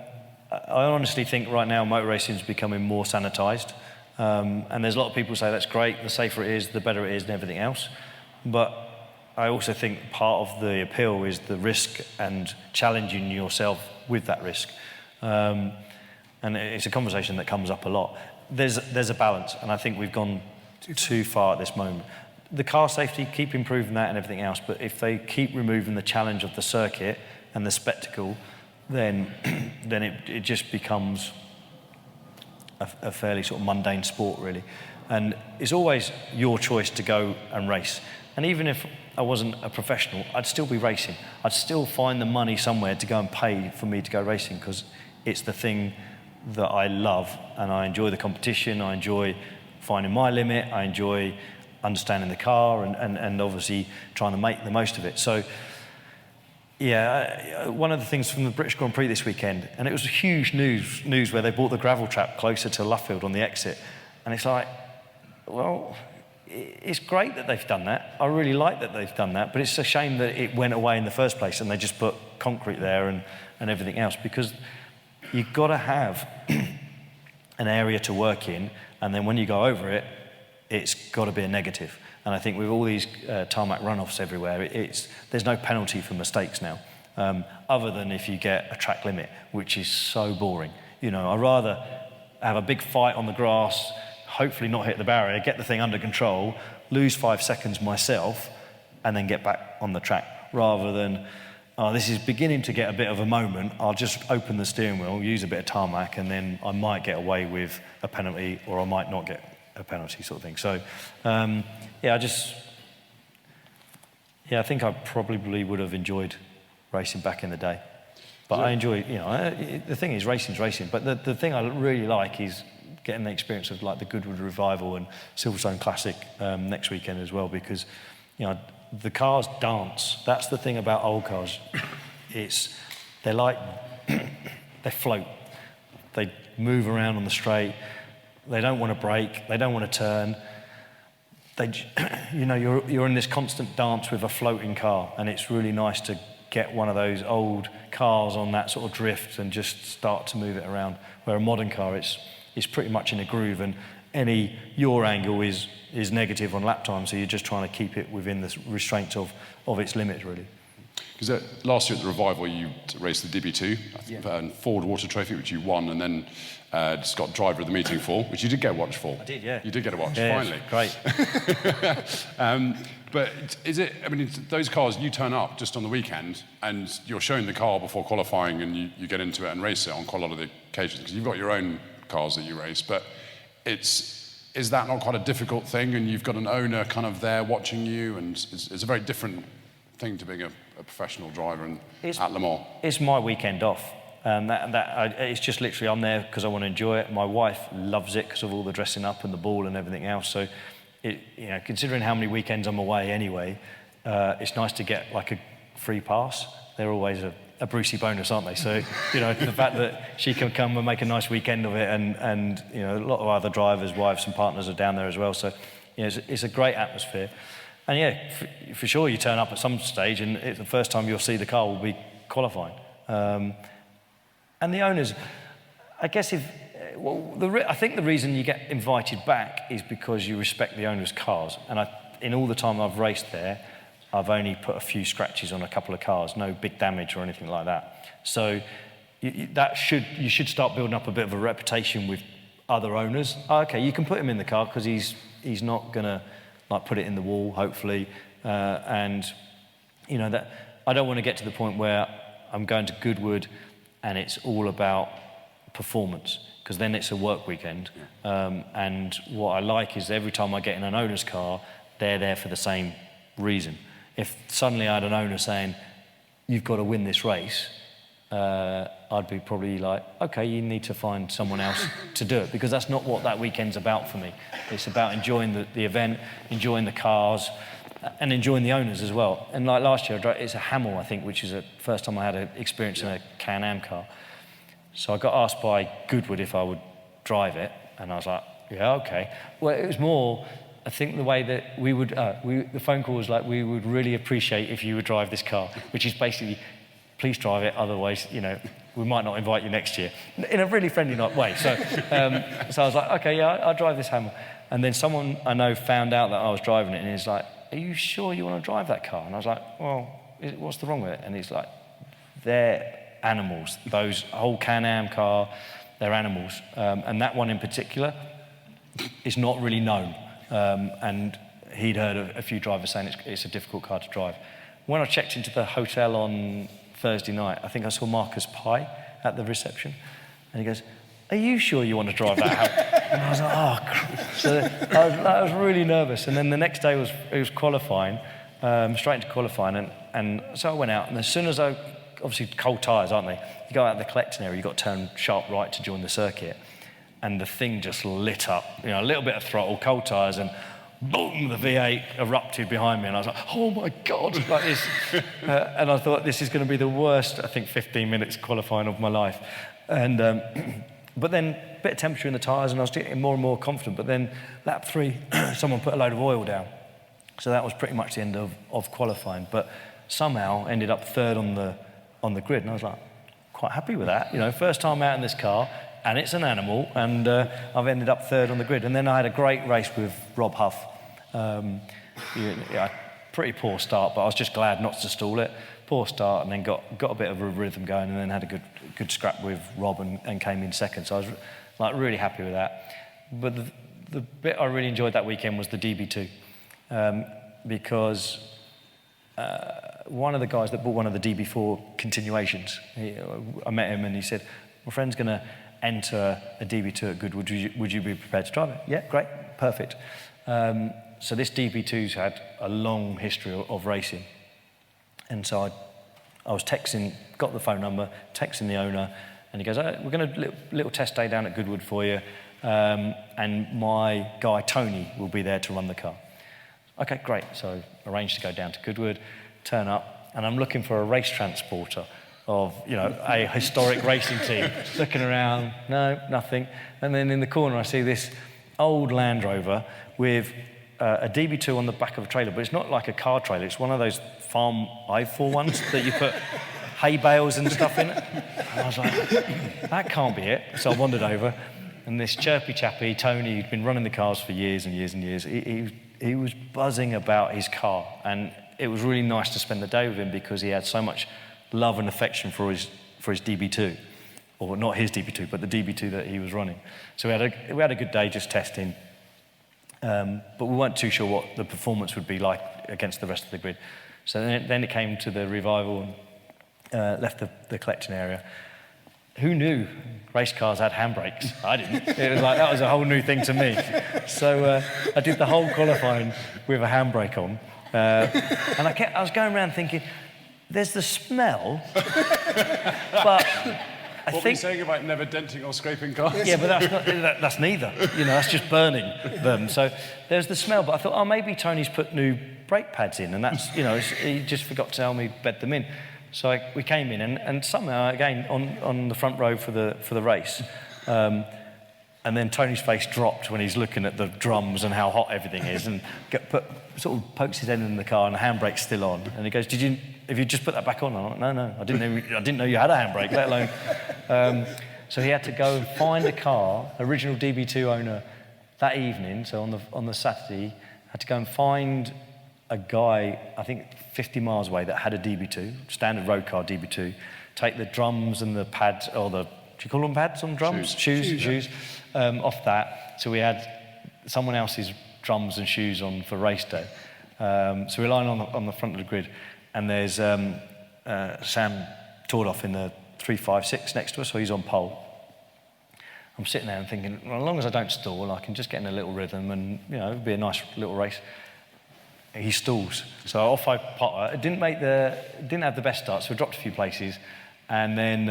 honestly think right now motor racing is becoming more sanitised. And there's a lot of people who say that's great, the safer it is, the better it is and everything else. But I also think part of the appeal is the risk and challenging yourself with that risk. And it's a conversation that comes up a lot. There's a balance, and I think we've gone too far at this moment. The car safety, keep improving that and everything else, but if they keep removing the challenge of the circuit and the spectacle, then it just becomes a fairly sort of mundane sport, really. And it's always your choice to go and race. And even if I wasn't a professional, I'd still be racing. I'd still find the money somewhere to go and pay for me to go racing because it's the thing that I love, and I enjoy the competition, I enjoy finding my limit, I enjoy understanding the car and obviously trying to make the most of it. So, yeah, one of the things from the British Grand Prix this weekend, and it was huge news where they brought the gravel trap closer to Luffield on the exit, and it's like, well, it's great that they've done that. I really like that they've done that, but it's a shame that it went away in the first place and they just put concrete there and everything else, because you've got to have an area to work in, and then when you go over it, it's got to be a negative. And I think with all these tarmac runoffs everywhere, there's no penalty for mistakes now, other than if you get a track limit, which is so boring. You know, I'd rather have a big fight on the grass, hopefully not hit the barrier, get the thing under control, lose 5 seconds myself, and then get back on the track, rather than, oh, this is beginning to get a bit of a moment, I'll just open the steering wheel, use a bit of tarmac, and then I might get away with a penalty, or I might not get a penalty, sort of thing. So, I think I probably would have enjoyed racing back in the day. But I enjoy, the thing is, racing's racing. But the thing I really like is getting the experience of like the Goodwood Revival and Silverstone Classic next weekend as well, because, the cars dance. That's the thing about old cars. They're like, they float. They move around on the straight. They don't want to brake. They don't want to turn. You're in this constant dance with a floating car, and it's really nice to get one of those old cars on that sort of drift and just start to move it around. Where a modern car, it's pretty much in a groove, and your angle is negative on lap time, so you're just trying to keep it within the restraints of its limits, really. Because last year at the Revival, you raced the DB2, and Ford Water Trophy, which you won, and then just got driver of the meeting for, which you did get a watch for. I did, yeah. You did get a watch, yeah, finally. Great. But those cars, you turn up just on the weekend, and you're showing the car before qualifying, and you get into it and race it on quite a lot of the occasions, because you've got your own cars that you race, but is that not quite a difficult thing, and you've got an owner kind of there watching you, and it's a very different thing to being a professional driver at Le Mans? It's my weekend off. It's just literally I'm there because I want to enjoy it. My wife loves it because of all the dressing up and the ball and everything else. So, considering how many weekends I'm away anyway, it's nice to get like a free pass. They're always a Brucey bonus, aren't they? So, the fact that she can come and make a nice weekend of it, and a lot of other drivers, wives and partners are down there as well. So, it's a great atmosphere. And for sure you turn up at some stage, and the first time you'll see the car will be qualifying. And the owners, I guess I think the reason you get invited back is because you respect the owners' cars. And in all the time I've raced there, I've only put a few scratches on a couple of cars, no big damage or anything like that. So you should start building up a bit of a reputation with other owners. Okay, you can put him in the car because he's not gonna put it in the wall, hopefully. That I don't want to get to the point where I'm going to Goodwood and it's all about performance, because then it's a work weekend. And what I like is every time I get in an owner's car, they're there for the same reason. If suddenly I had an owner saying, you've got to win this race, I'd be probably like, okay, you need to find someone else to do it, because that's not what that weekend's about for me. It's about enjoying the event, enjoying the cars, and enjoying the owners as well. And like last year, it's a Hamel, I think, which is the first time I had an experience in a Can-Am car. So I got asked by Goodwood if I would drive it, and I was like, yeah, okay. Well, it was more, I think the way that we would, the phone call was like, we would really appreciate if you would drive this car, which is basically, please drive it, otherwise, we might not invite you next year, in a really friendly way. So, so I was like, okay, yeah, I'll drive this Hamel. And then someone I know found out that I was driving it, and he's like, are you sure you want to drive that car? And I was like, well, what's the wrong with it? And he's like, they're animals. Those whole Can-Am car, they're animals. And that one in particular is not really known. And he'd heard a few drivers saying it's a difficult car to drive. When I checked into the hotel on Thursday night, I think I saw Marcus Pye at the reception. And he goes, are you sure you want to drive that out? And I was like, oh, crap. So I was really nervous. And then the next day it was qualifying, straight into qualifying. And so I went out, and as soon as obviously cold tyres, aren't they? You go out the collecting area, you've got to turn sharp right to join the circuit. And the thing just lit up, a little bit of throttle, cold tyres, and boom, the V8 erupted behind me. And I was like, oh my God, like this. And I thought, this is going to be the worst, I think, 15 minutes qualifying of my life. And but then a bit of temperature in the tyres, and I was getting more and more confident. But then lap 3, someone put a load of oil down. So that was pretty much the end of qualifying. But somehow ended up third on the grid. And I was like, quite happy with that. First time out in this car, and it's an animal, and I've ended up third on the grid. And then I had a great race with Rob Huff. Pretty poor start, but I was just glad not to stall it. Poor start, and then got a bit of a rhythm going, and then had a good scrap with Rob and came in second. So I was really happy with that. But the bit I really enjoyed that weekend was the DB2, because one of the guys that bought one of the DB4 continuations, I met him, and he said, my friend's going to enter a DB2 at Goodwood. Would you be prepared to drive it? Yeah, great, perfect. So this DB2's had a long history of racing. And so I was texting, got the phone number, texting the owner, and he goes, we're going to little test day down at Goodwood for you, and my guy Tony will be there to run the car. Okay, great. So arranged to go down to Goodwood, turn up, and I'm looking for a race transporter of, a historic racing team. Looking around, no, nothing. And then in the corner I see this old Land Rover with a DB2 on the back of a trailer, but it's not like a car trailer, it's one of those farm I4 ones that you put hay bales and stuff in it. And I was like, that can't be it. So I wandered over, and this chirpy chappy, Tony, who'd been running the cars for years and years and years, he was buzzing about his car, and it was really nice to spend the day with him because he had so much love and affection for his DB2, or not his DB2, but the DB2 that he was running. So we had a good day just testing, but we weren't too sure what the performance would be like against the rest of the grid. So then it came to the revival and left the collection area. Who knew race cars had handbrakes? I didn't. It was like, that was a whole new thing to me. So I did the whole qualifying with a handbrake on, and I was going around thinking, there's the smell, but What were you saying about never denting or scraping cars? Yeah, but that's neither. That's just burning them. So there's the smell, but I thought, maybe Tony's put new brake pads in, and that's, he just forgot to tell me bed them in. So we came in, and somehow, again, on the front row for the race, and then Tony's face dropped when he's looking at the drums and how hot everything is, and sort of pokes his head in the car, and the handbrake's still on, and he goes, have you just put that back on? I'm like, no, I didn't know you had a handbrake, let alone. So he had to go and find a car, original DB2 owner, that evening. So on the Saturday, had to go and find a guy, I think 50 miles away, that had a DB2, standard road car DB2. Take the drums and the pads, or do you call them pads on drums? Shoes. Off that. So we had someone else's drums and shoes on for race day. So we're lying on the front of the grid. And there's Sam Tordoff in the 356 next to us, so he's on pole. I'm sitting there and thinking, well, as long as I don't stall, I can just get in a little rhythm, and it'll be a nice little race. He stalls, so off I potter. It didn't have the best start, so we dropped a few places. And then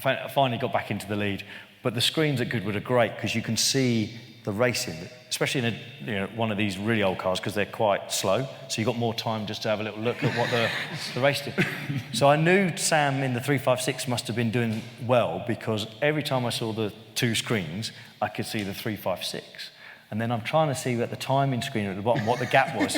I finally got back into the lead. But the screens at Goodwood are great because you can see the racing, especially in one of these really old cars because they're quite slow. So you've got more time just to have a little look at what the race did. So I knew Sam in the 356 must have been doing well because every time I saw the two screens, I could see the 356. And then I'm trying to see at the timing screen at the bottom what the gap was.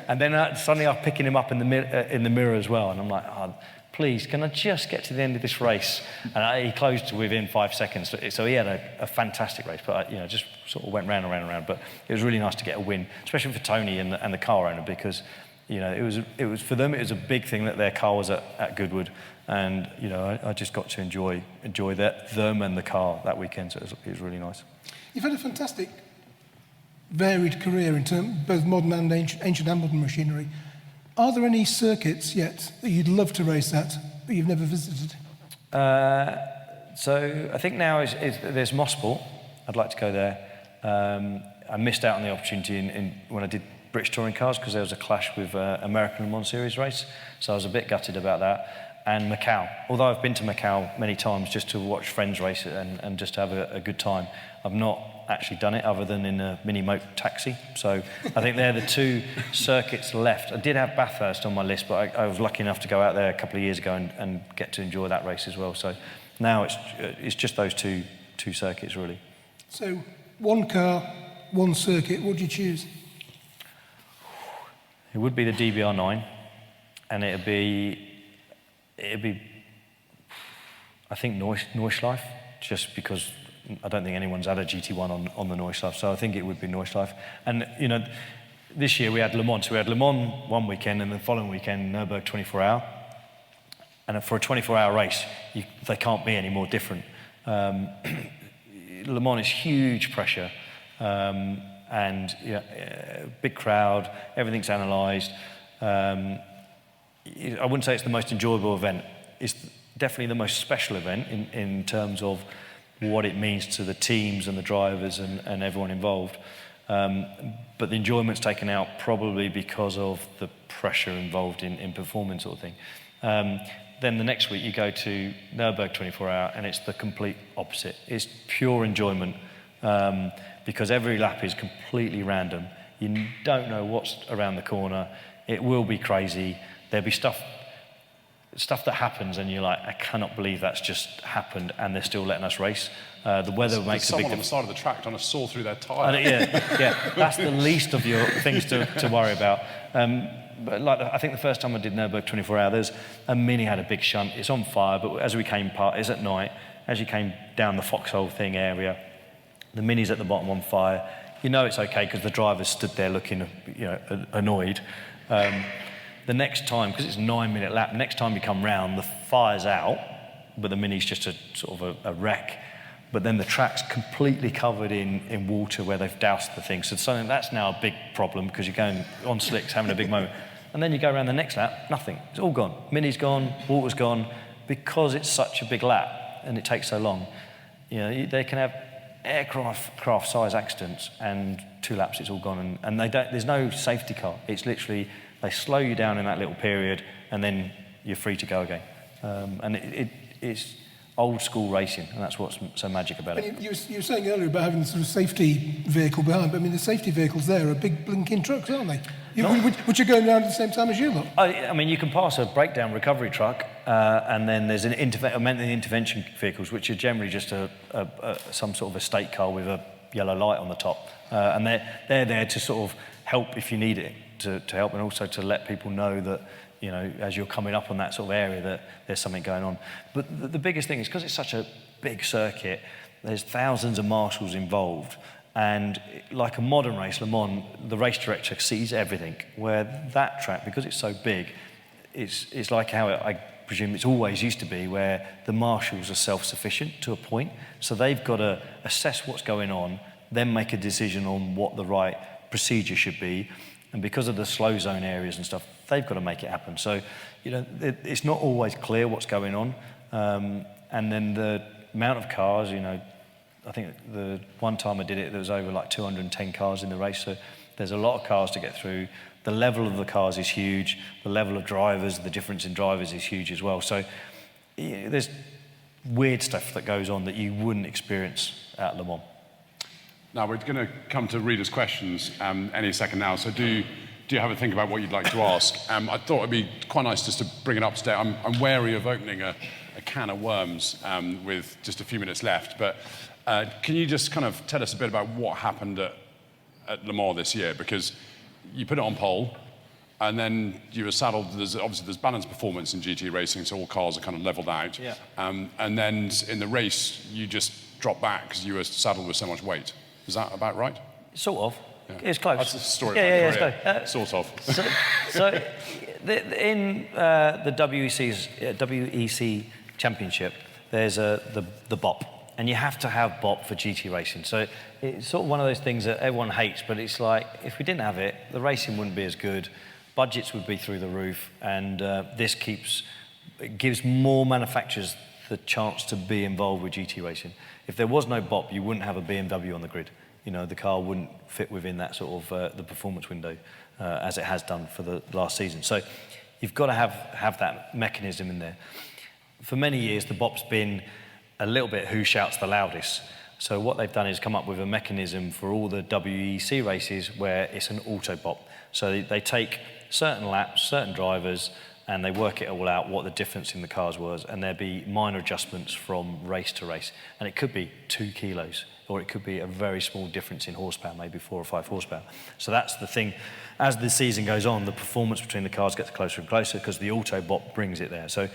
And then suddenly I'm picking him up in the mirror as well. And I'm like, oh, please, can I just get to the end of this race? And he closed within 5 seconds. So he had a fantastic race, but just sort of went round and round and round. But it was really nice to get a win, especially for Tony and the car owner, because it was for them. It was a big thing that their car was at Goodwood, and I just got to enjoy them and the car that weekend. So it was really nice. You've had a fantastic, varied career in terms both modern and ancient and modern machinery. Are there any circuits yet that you'd love to race at, but you've never visited? So I think now there's MotorSport. I'd like to go there. I missed out on the opportunity when I did British Touring Cars because there was a clash with American Le Mans Series race, so I was a bit gutted about that. And Macau. Although I've been to Macau many times just to watch friends race and just to have a good time, I've not actually done it other than in a mini motor taxi. So I think they're the two circuits left. I did have Bathurst on my list, but I was lucky enough to go out there a couple of years ago and get to enjoy that race as well. So now it's just those two circuits really. So one car, one circuit, what do you choose? It would be the DBR9, and it'd be I think Nordschleife, just because I don't think anyone's had a GT1 on the Nordschleife, so I think it would be Nordschleife. And this year we had Le Mans, so we had Le Mans one weekend, and the following weekend Nürburgring 24-hour. And for a 24-hour race, they can't be any more different. Le Mans is huge pressure, and big crowd, everything's analysed. I wouldn't say it's the most enjoyable event. It's definitely the most special event in terms of what it means to the teams and the drivers and everyone involved. But the enjoyment's taken out probably because of the pressure involved in performance sort of thing. Then the next week you go to Nürburgring 24-hour and it's the complete opposite. It's pure enjoyment because every lap is completely random. You don't know what's around the corner. It will be crazy. There'll be stuff that happens and you're like, I cannot believe that's just happened and they're still letting us race. The weather makes a big difference. Someone on the side of the track trying to saw through their tyre. Yeah, that's the least of your things to worry about. But I think the first time I did Nürburgring 24-hour, a Mini had a big shunt. It's on fire, but as we came it's at night. As you came down the foxhole thing area, the Mini's at the bottom on fire. You know it's okay because the driver stood there looking, annoyed. The next time, because it's a 9-minute lap, next time you come round, the fire's out, but the Mini's just a sort of a wreck. But then the track's completely covered in water where they've doused the thing. So that's now a big problem because you're going on slicks, having a big moment. And then you go around the next lap, nothing. It's all gone. Mini's gone, water's gone, because it's such a big lap and it takes so long. They can have aircraft-size accidents and 2 laps it's all gone. And there's no safety car. It's literally, they slow you down in that little period and then you're free to go again. And it's old school racing, and that's what's so magic about it. You were saying earlier about having the sort of safety vehicle behind, but I mean the safety vehicles there are big blinking trucks, aren't they? Which are going around at the same time as you lot. I mean, you can pass a breakdown recovery truck, and then there's intervention vehicles, which are generally just some sort of estate car with a yellow light on the top, and they're there to sort of help if you need it to help, and also to let people know that, as you're coming up on that sort of area, that there's something going on. But the biggest thing is because it's such a big circuit, there's thousands of marshals involved. And like a modern race, Le Mans, the race director sees everything. Where that track, because it's so big, it's like how I presume it's always used to be, where the marshals are self-sufficient to a point. So they've got to assess what's going on, then make a decision on what the right procedure should be. And because of the slow zone areas and stuff, they've got to make it happen. So, it's not always clear what's going on. And then the amount of cars, I think the one time I did it, there was over like 210 cars in the race. So there's a lot of cars to get through. The level of the cars is huge. The level of drivers, the difference in drivers is huge as well. So there's weird stuff that goes on that you wouldn't experience at Le Mans. Now, we're going to come to readers' questions any second now, so do you have a think about what you'd like to ask? I thought it'd be quite nice just to bring it up to date. I'm wary of opening a can of worms with just a few minutes left, but can you just kind of tell us a bit about what happened at Le Mans this year? Because you put it on pole, and then you were saddled. There's balanced performance in GT racing, so all cars are kind of leveled out. Yeah. And then in the race, you just dropped back because you were saddled with so much weight. Is that about right? Sort of. Yeah. It's close. That's the story. Sort of. So in the WEC Championship, there's the BOP, and you have to have BOP for GT racing. So it's sort of one of those things that everyone hates, but it's like, if we didn't have it, the racing wouldn't be as good, budgets would be through the roof, and this gives more manufacturers the chance to be involved with GT racing. If there was no BOP, you wouldn't have a BMW on the grid. You know, the car wouldn't fit within that sort of the performance window as it has done for the last season. So you've got to have that mechanism in there. For many years, the BOP's been a little bit who shouts the loudest. So what they've done is come up with a mechanism for all the WEC races where it's an auto BOP. So they take certain laps, certain drivers, and they work it all out, what the difference in the cars was, and there'd be minor adjustments from race to race. And it could be 2 kilos, or it could be a very small difference in horsepower, maybe 4 or 5 horsepower. So that's the thing. As the season goes on, the performance between the cars gets closer and closer because the auto BOP brings it there. So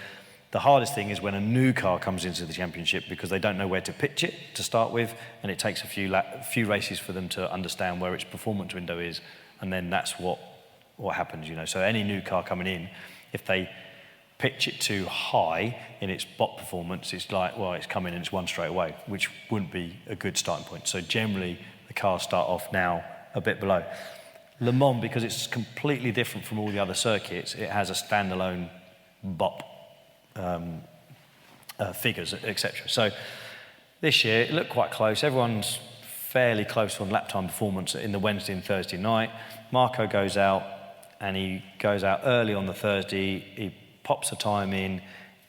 the hardest thing is when a new car comes into the championship because they don't know where to pitch it to start with, and it takes a few races for them to understand where its performance window is, and then that's what happens, you know. So any new car coming in, if they pitch it too high in its BOP performance, it's like, well, it's coming and it's won straight away, which wouldn't be a good starting point. So generally, the cars start off now a bit below. Le Mans, because it's completely different from all the other circuits, it has a standalone BOP figures, etc. So this year, it looked quite close. Everyone's fairly close on lap time performance in the Wednesday and Thursday night. Marco goes out, and he goes out early on the Thursday. He pops a time in,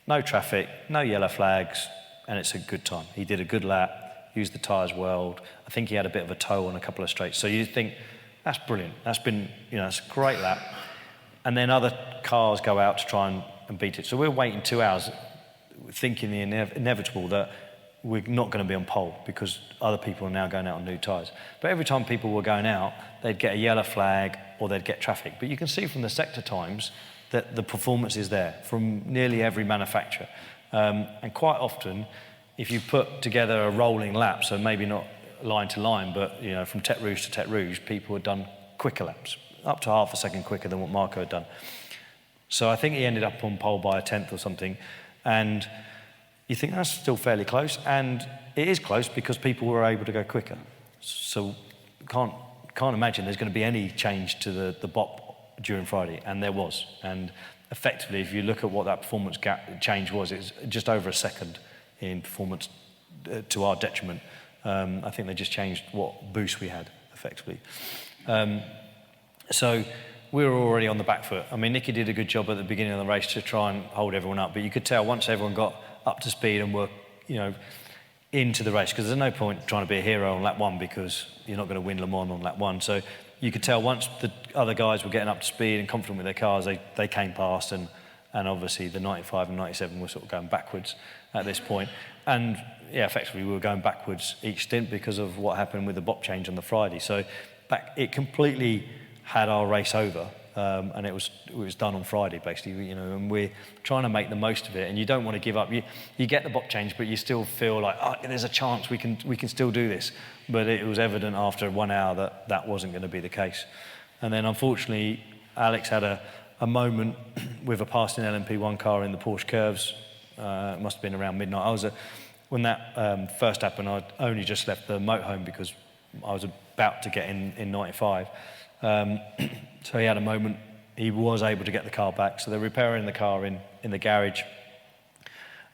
no traffic, no yellow flags, and it's a good time. He did a good lap, used the tyres well. I think he had a bit of a toe on a couple of straights. So you think, that's brilliant. That's been, it's a great lap. And then other cars go out to try and beat it. So we're waiting 2 hours thinking the inevitable that we're not going to be on pole because other people are now going out on new tyres. But every time people were going out, they'd get a yellow flag or they'd get traffic. But you can see from the sector times that the performance is there from nearly every manufacturer. And quite often, if you put together a rolling lap, so maybe not line to line, but from Tête Rouge to Tête Rouge, people had done quicker laps, up to half a second quicker than what Marco had done. So I think he ended up on pole by a tenth or something. And you think that's still fairly close, and it is close because people were able to go quicker. So can't imagine there's going to be any change to the BOP during Friday, and there was. And effectively, if you look at what that performance gap change was, it's just over a second in performance to our detriment. I think they just changed what boost we had, effectively. So we were already on the back foot. I mean, Nicky did a good job at the beginning of the race to try and hold everyone up, but you could tell once everyone got up to speed and were, into the race, because there's no point trying to be a hero on lap 1 because you're not going to win Le Mans on lap 1. So you could tell once the other guys were getting up to speed and confident with their cars, they came past, and obviously the 95 and 97 were sort of going backwards at this point. And yeah, effectively we were going backwards each stint because of what happened with the BOP change on the Friday. So it completely had our race over, and it was done on Friday basically, and we're trying to make the most of it, and you don't want to give up. You get the BOP change, but you still feel like, there's a chance we can still do this. But it was evident after 1 hour that wasn't going to be the case. And then unfortunately, Alex had a moment with a passing LMP1 car in the Porsche curves. It must have been around midnight. When that first happened, I'd only just left the motorhome because I was about to get in 95. So he had a moment. He was able to get the car back. So they're repairing the car in the garage.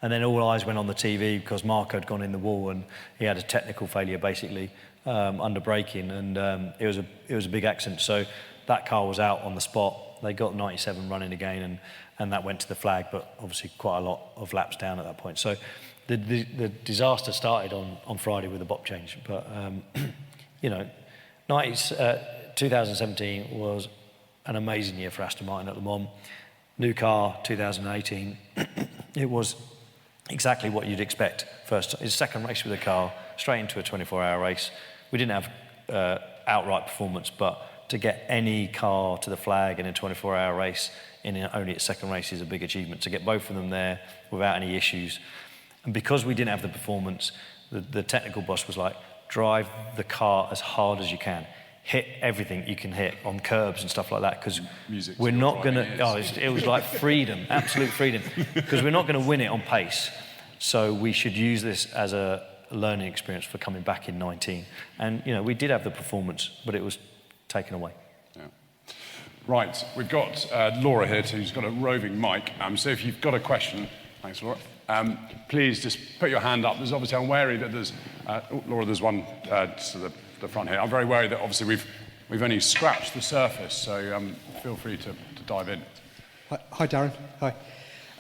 And then all eyes went on the TV because Marco had gone in the wall and he had a technical failure basically under braking, and it was a big accident. So that car was out on the spot. They got 97 running again, and that went to the flag, but obviously quite a lot of laps down at that point. So the disaster started on Friday with the BOP change. But, 2017 was an amazing year for Aston Martin at Le Mans. New car, 2018. It was exactly what you'd expect. His second race with the car, straight into a 24-hour race. We didn't have outright performance, but to get any car to the flag in a 24-hour race in only its second race is a big achievement. To get both of them there without any issues. And because we didn't have the performance, the technical boss was like, drive the car as hard as you can. Hit everything you can hit on curbs and stuff like that, because we're not going to... Oh, it was like freedom, absolute freedom, because we're not going to win it on pace. So we should use this as a learning experience for coming back in 19. And, we did have the performance, but it was taken away. Yeah. Right, we've got Laura here, who's got a roving mic. So if you've got a question... Thanks, Laura. Please just put your hand up. There's obviously, I'm wary that there's... Laura, there's one to the front here. I'm very worried that obviously we've only scratched the surface, so feel free to dive in. Hi, Darren. Hi.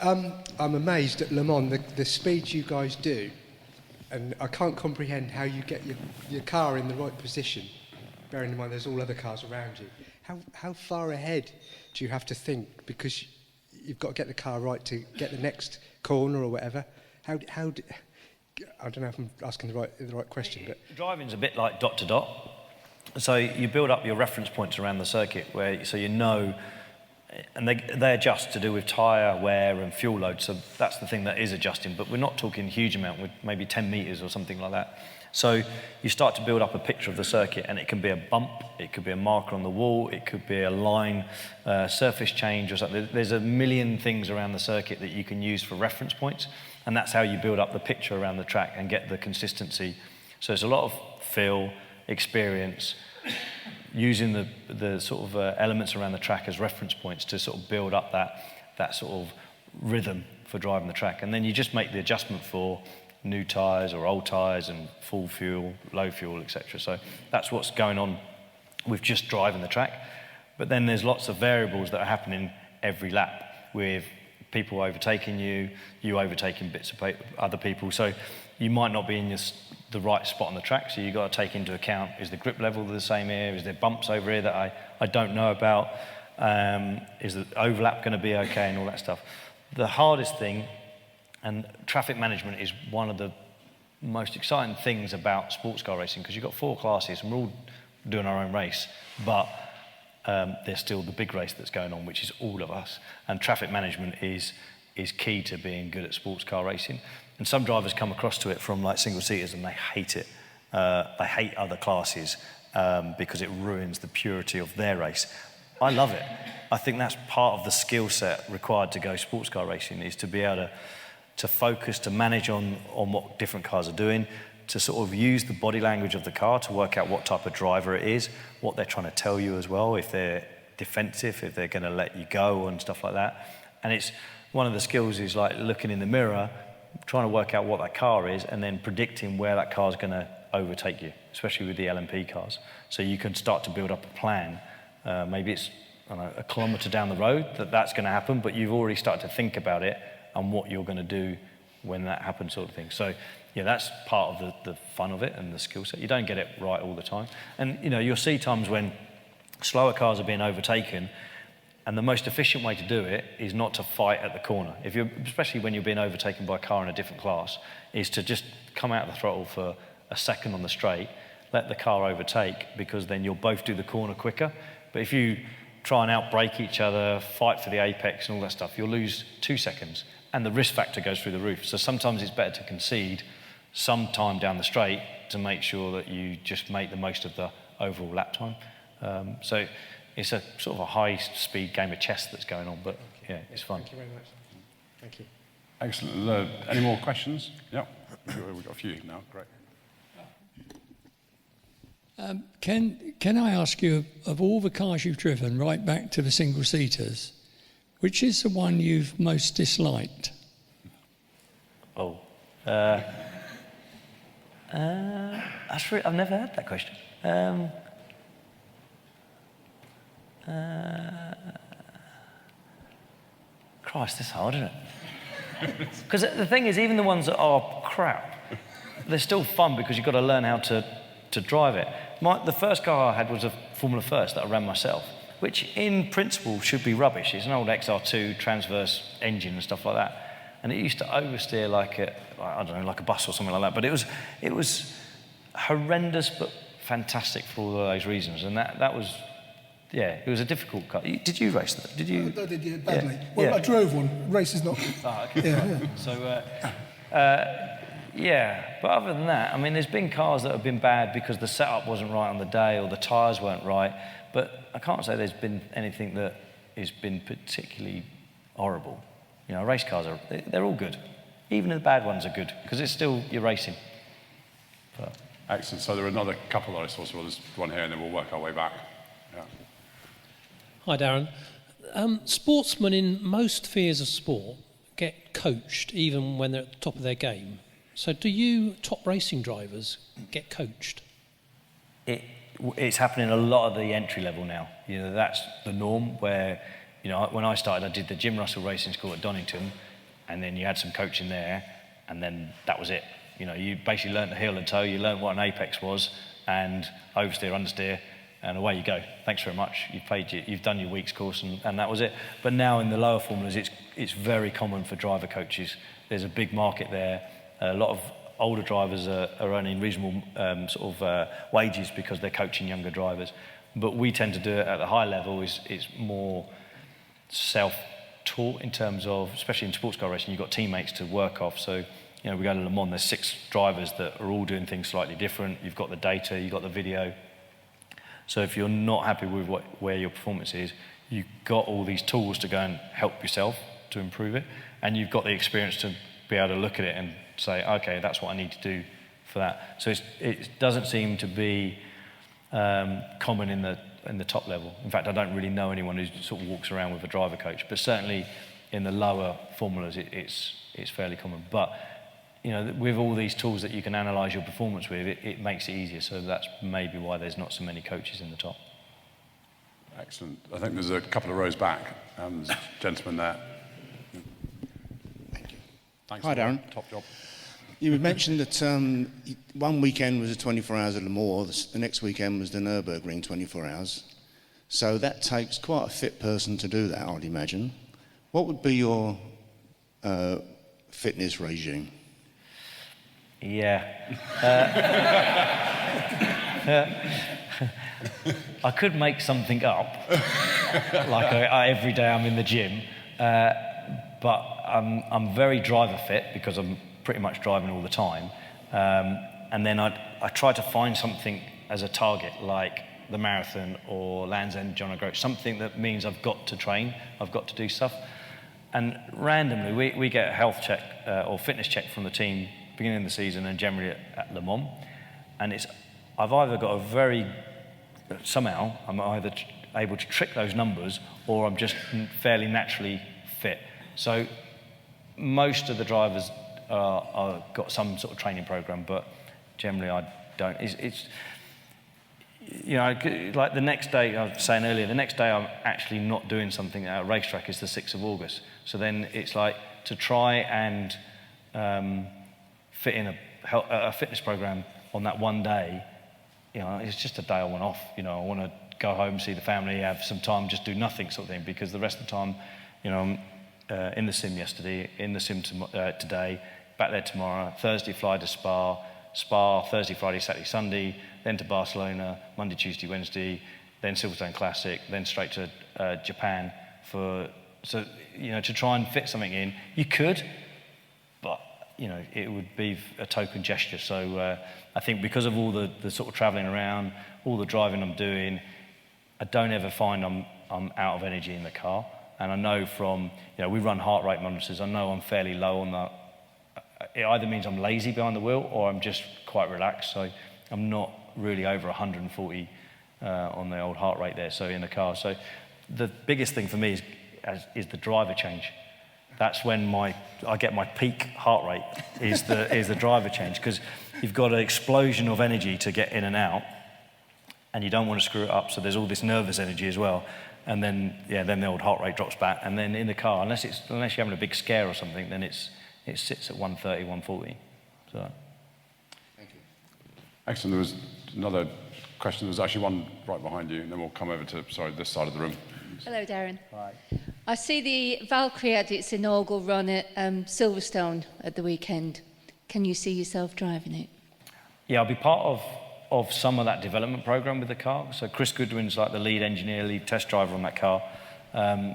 I'm amazed at Le Mans, the speed you guys do, and I can't comprehend how you get your car in the right position, bearing in mind there's all other cars around you. How far ahead do you have to think? Because you've got to get the car right to get the next corner or whatever. I don't know if I'm asking the right question, but driving's a bit like dot to dot. So you build up your reference points around the circuit, and they adjust to do with tyre wear and fuel load. So that's the thing that is adjusting. But we're not talking huge amount, with maybe 10 metres or something like that. So you start to build up a picture of the circuit, and it can be a bump, it could be a marker on the wall, it could be a line, surface change or something. There's a million things around the circuit that you can use for reference points, and that's how you build up the picture around the track and get the consistency. So it's a lot of feel, experience, using the sort of elements around the track as reference points to sort of build up that sort of rhythm for driving the track. And then you just make the adjustment for new tyres or old tyres and full fuel, low fuel, etc. So that's what's going on with just driving the track. But then there's lots of variables that are happening every lap, with people overtaking you overtaking bits of other people. So you might not be in the right spot on the track, so you've got to take into account, is the grip level the same here? Is there bumps over here that I don't know about? Is the overlap going to be okay, and all that stuff? The hardest thing, and traffic management is one of the most exciting things about sports car racing, because you've got 4 classes and we're all doing our own race, but there's still the big race that's going on, which is all of us. And traffic management is key to being good at sports car racing. And some drivers come across to it from like single-seaters and they hate it. They hate other classes because it ruins the purity of their race. I love it. I think that's part of the skill set required to go sports car racing, is to be able to focus, to manage on what different cars are doing, to sort of use the body language of the car to work out what type of driver it is, what they're trying to tell you as well, if they're defensive, if they're going to let you go and stuff like that. And it's one of the skills is like looking in the mirror, trying to work out what that car is, and then predicting where that car is going to overtake you, especially with the LMP cars. So you can start to build up a plan. Maybe it's a kilometre down the road that's going to happen, but you've already started to think about it and what you're going to do when that happens, sort of thing. So yeah, that's part of the fun of it and the skill set. You don't get it right all the time. And you'll see times when slower cars are being overtaken, and the most efficient way to do it is not to fight at the corner. Especially when you're being overtaken by a car in a different class, is to just come out of the throttle for a second on the straight, let the car overtake, because then you'll both do the corner quicker. But if you try and outbrake each other, fight for the apex and all that stuff, you'll lose 2 seconds, and the risk factor goes through the roof. So sometimes it's better to concede some time down the straight to make sure that you just make the most of the overall lap time. So it's a sort of a high-speed game of chess that's going on, but yeah, it's fun. Thank you very much. Thank you. Excellent. Any more questions? Yeah, we've got a few now. Great. Can I ask you, of all the cars you've driven, right back to the single-seaters, which is the one you've most disliked? Oh. I've never had that question. Christ, this is hard, isn't it? Because the thing is, even the ones that are crap, they're still fun because you've got to learn how to drive it. The first car I had was a Formula First that I ran myself, which in principle should be rubbish. It's an old XR2 transverse engine and stuff like that. And it used to oversteer like a bus or something like that. But it was horrendous but fantastic for all of those reasons. And that was, yeah, it was a difficult car. Did you race that? Did you? I did, yeah, badly. Yeah. Well, Yeah. I drove one. Race is not. Oh, okay. Yeah. So, yeah, but other than that, I mean, there's been cars that have been bad because the setup wasn't right on the day or the tyres weren't right, but I can't say there's been anything that has been particularly horrible. You know, race cars they're all good. Even the bad ones are good because it's still, you're racing. But. Excellent. So there are another couple that I saw. So there's one here, and then we'll work our way back. Yeah. Hi, Darren. Sportsmen in most spheres of sport get coached even when they're at the top of their game. So do you top racing drivers get coached? It's happening a lot of the entry level now. You know, that's the norm where, you know, when I started, I did the Jim Russell Racing School at Donington, and then you had some coaching there, and then that was it. You know, you basically learned the heel and toe, you learned what an apex was, and oversteer, understeer, and away you go. Thanks very much. You've done your week's course, and that was it. But now in the lower formulas, it's very common for driver coaches. There's a big market there. A lot of older drivers are earning reasonable wages because they're coaching younger drivers. But we tend to do it at the high level. It's more self-taught in terms of, especially in sports car racing, you've got teammates to work off. So, you know, we go to Le Mans, there's 6 drivers that are all doing things slightly different. You've got the data, you've got the video. So if you're not happy with where your performance is, you've got all these tools to go and help yourself to improve it. And you've got the experience to be able to look at it and say, okay, that's what I need to do for that. So it doesn't seem to be common in the top level. In fact, I don't really know anyone who sort of walks around with a driver coach, but certainly in the lower formulas, it's fairly common. But you know, with all these tools that you can analyse your performance with, it makes it easier. So that's maybe why there's not so many coaches in the top. Excellent. I think there's a couple of rows back. There's a gentleman there. Thank you. Thanks. Hi, Darren. Top job. You mentioned that one weekend was the 24 hours at Le Mans, the next weekend was the Nürburgring 24 hours. So that takes quite a fit person to do that, I'd imagine. What would be your fitness regime? Yeah. I could make something up, like every day I'm in the gym, but I'm very driver fit because I'm pretty much driving all the time. And then I try to find something as a target, like the marathon or Land's End, John O'Groats, something that means I've got to train, I've got to do stuff. And randomly, we get a health check or fitness check from the team beginning of the season and generally at Le Mans. And I've either got somehow I'm either able to trick those numbers or I'm just fairly naturally fit. So most of the drivers are got some sort of training program, but generally I don't. It's you know, like the next day, I was saying earlier, the next day I'm actually not doing something at a racetrack is the 6th of August. So then it's like to try and fit in a fitness program on that one day, you know, it's just a day I want off. You know, I want to go home, see the family, have some time, just do nothing sort of thing, because the rest of the time, you know, I'm in the sim yesterday, in the sim today, back there tomorrow, Thursday fly to Spa, Thursday, Friday, Saturday, Sunday, then to Barcelona, Monday, Tuesday, Wednesday, then Silverstone Classic, then straight to Japan so, you know, to try and fit something in. You could, but, you know, it would be a token gesture. So I think because of all the sort of travelling around, all the driving I'm doing, I don't ever find I'm out of energy in the car. And I know from, you know, we run heart rate monitors, I know I'm fairly low on that. It either means I'm lazy behind the wheel or I'm just quite relaxed. So I'm not really over 140 on the old heart rate there, so in the car. So the biggest thing for me is the driver change. That's when I get my peak heart rate is the driver change, because you've got an explosion of energy to get in and out, and you don't want to screw it up. So there's all this nervous energy as well. and then the old heart rate drops back, and then in the car, unless you're having a big scare or something, then it sits at 130, 140. So. Excellent. There was another question. There's actually one right behind you, and then we'll come over to this side of the room. Hello, Darren. Hi. I see the Valkyrie had its inaugural run at Silverstone at the weekend. Can you see yourself driving it? Yeah, I'll be part of some of that development program with the car. So Chris Goodwin's like the lead engineer, lead test driver on that car.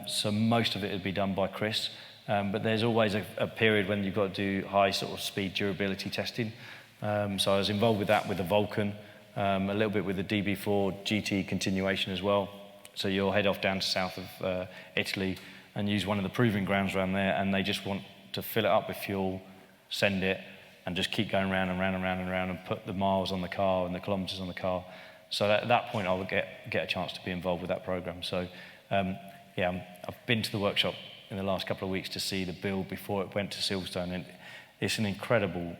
So most of it would be done by Chris. But there's always a period when you've got to do high sort of speed durability testing. So I was involved with that with the Vulcan, a little bit with the DB4 GT continuation as well. So you'll head off down to south of Italy and use one of the proving grounds around there, and they just want to fill it up with fuel, send it, and just keep going round and round and round and round and put the miles on the car and the kilometres on the car. So at that point I will get a chance to be involved with that programme. So I've been to the workshop in the last couple of weeks to see the build before it went to Silverstone, and it's an incredible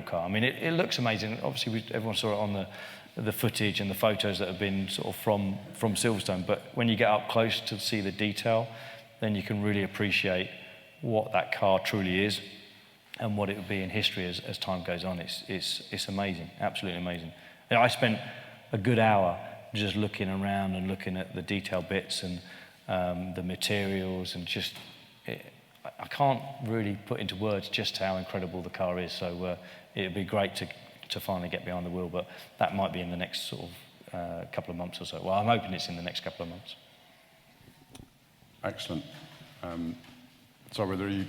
car. I mean, it looks amazing. Obviously, everyone saw it on the footage and the photos that have been sort of from Silverstone. But when you get up close to see the detail, then you can really appreciate what that car truly is and what it will be in history as time goes on. It's amazing, absolutely amazing. You know, I spent a good hour just looking around and looking at the detail bits and the materials, and just I can't really put into words just how incredible the car is. So it'd be great to finally get behind the wheel, but that might be in the next sort of couple of months or so. Well, I'm hoping it's in the next couple of months. Excellent. So were there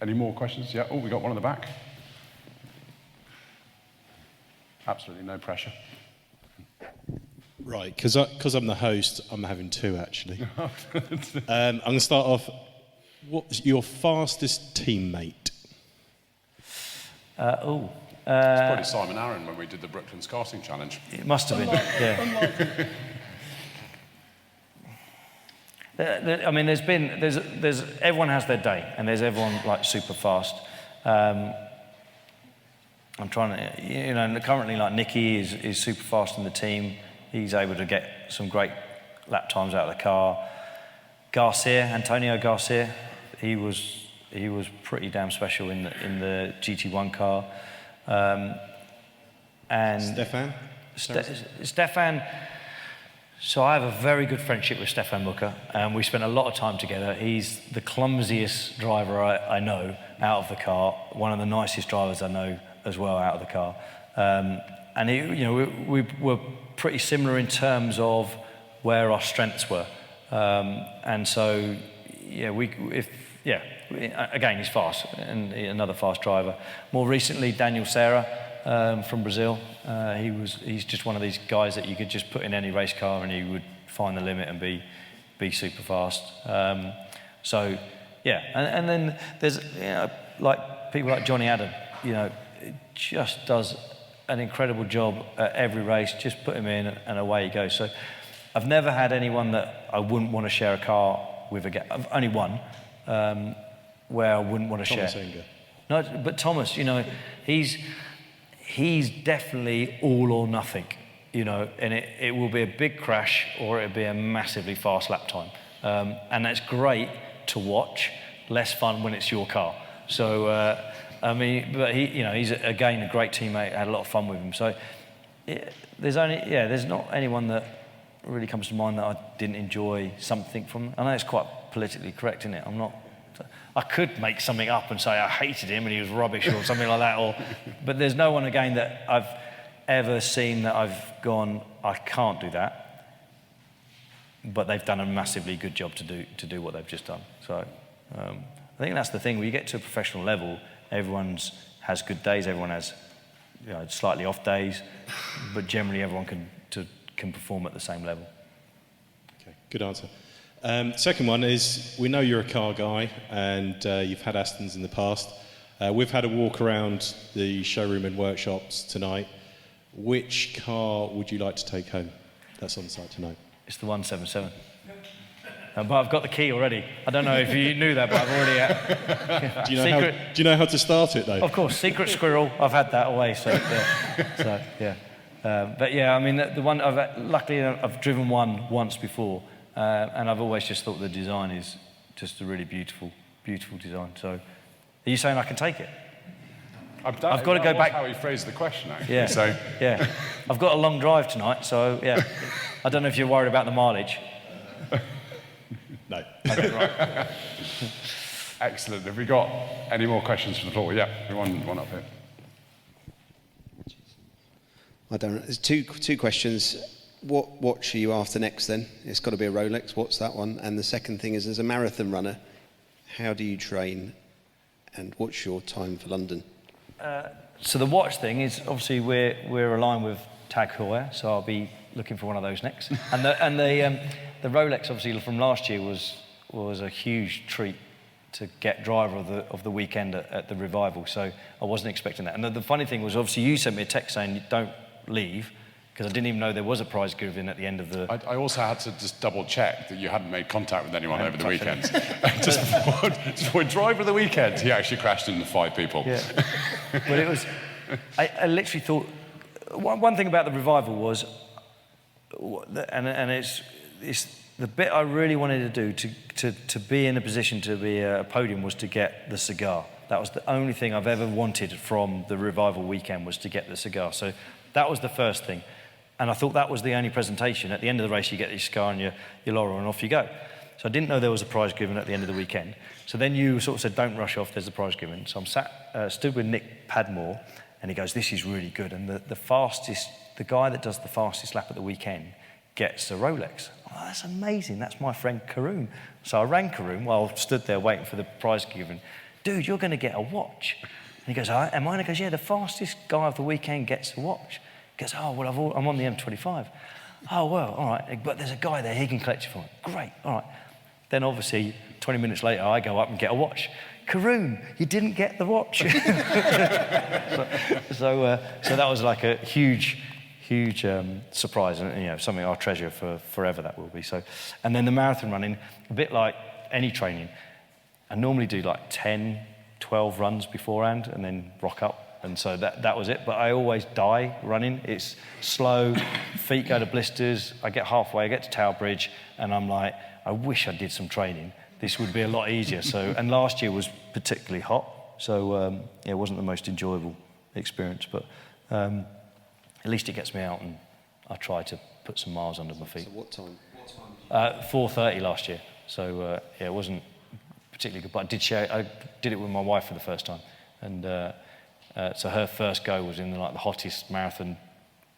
any more questions? Yeah. Oh, we got one in the back. Absolutely no pressure. Right, because I'm the host, I'm having two actually. I'm going to start off. What's your fastest teammate? It's probably Simon Aaron when we did the Brooklands Casting Challenge. It must have been, yeah. I mean, there's everyone has their day, and there's everyone like super fast. I'm trying to, you know, currently like Nicky is super fast in the team. He's able to get some great lap times out of the car. Antonio Garcia, he was pretty damn special in the GT1 car. And Stefan. So I have a very good friendship with Stefan Mucker, and we spent a lot of time together. He's the clumsiest driver I know out of the car, one of the nicest drivers I know as well out of the car. And we were pretty similar in terms of where our strengths were. And so, again, he's fast, and another fast driver. More recently, Daniel Serra from Brazil. He's just one of these guys that you could just put in any race car and he would find the limit and be super fast. And then there's like people like Johnny Adam, just does an incredible job at every race. Just put him in and away he goes. So I've never had anyone that I wouldn't want to share a car with again. I've only one where I wouldn't want to share. Thomas. No, but Thomas, he's definitely all or nothing, and it will be a big crash or it'll be a massively fast lap time. And that's great to watch, less fun when it's your car. So, but he's again a great teammate, had a lot of fun with him. So there's not anyone that really comes to mind that I didn't enjoy something from. I know it's quite politically correct, isn't it? I could make something up and say I hated him and he was rubbish or something like that, but there's no one again that I've ever seen that I've gone, I can't do that. But they've done a massively good job to do what they've just done. So I think that's the thing. When you get to a professional level, everyone has good days, everyone has slightly off days, but generally everyone can perform at the same level. Okay, good answer. Second one is, we know you're a car guy and you've had Astons in the past. We've had a walk around the showroom and workshops tonight. Which car would you like to take home? That's on site tonight. It's the 177. But I've got the key already. I don't know if you knew that, but I've already... Do you know how to start it, though? Of course, secret squirrel. I've had that away, so yeah. But yeah, I mean, the one luckily I've driven one once before, And I've always just thought the design is just a really beautiful, beautiful design. So, are you saying I can take it? I've got to go back. How he phrased the question, actually. Yeah. So. Yeah. I've got a long drive tonight, so yeah. I don't know if you're worried about the mileage. No. Okay, right. Excellent. Have we got any more questions from the floor? Yeah, one up here. Hi, Darren. There's two questions. What watch are you after next then? It's got to be a Rolex. What's that one? And the second thing is, as a marathon runner, how do you train and what's your time for London? So the watch thing is, obviously we're aligned with Tag Heuer, so I'll be looking for one of those next. And the Rolex, obviously, from last year was a huge treat to get driver of the weekend at the Revival, so I wasn't expecting that. And the funny thing was, obviously, you sent me a text saying, don't leave, because I didn't even know there was a prize given at the end of the... I also had to just double-check that you hadn't made contact with anyone over the weekend. just before driver of the weekend, he actually crashed into 5 people. Yeah. But it was... I literally thought... One thing about the Revival was... And it's the bit I really wanted to do to be in a position to be a podium was to get the cigar. That was the only thing I've ever wanted from the Revival weekend, was to get the cigar. So that was the first thing. And I thought that was the only presentation. At the end of the race, you get your cigar and your laurel, and off you go. So I didn't know there was a prize given at the end of the weekend. So then you sort of said, don't rush off, there's a prize given. So I'm stood with Nick Padmore, and he goes, this is really good. And the guy that does the fastest lap at the weekend gets a Rolex. Oh, that's amazing. That's my friend Karoon. So I rang Karoon while I stood there waiting for the prize given. Dude, you're going to get a watch. And he goes, am I? And I goes, yeah, the fastest guy of the weekend gets a watch. He goes, oh, well, I'm on the M25. Oh, well, all right, but there's a guy there, he can collect you for it. Great, all right. Then obviously, 20 minutes later, I go up and get a watch. Karoon, you didn't get the watch. so that was like a huge surprise, and something I'll treasure for forever. That will be so. And then the marathon running, a bit like any training, I normally do like 10, 12 runs beforehand, and then rock up. And so that was it. But I always die running. It's slow, feet go to blisters. I get halfway, I get to Tower Bridge, and I'm like, I wish I did some training. This would be a lot easier. And last year was particularly hot, so it wasn't the most enjoyable experience. But at least it gets me out, and I try to put some miles under my feet. So what time? 4:30 last year. So it wasn't particularly good. But I did it with my wife for the first time, and. So her first go was in the hottest marathon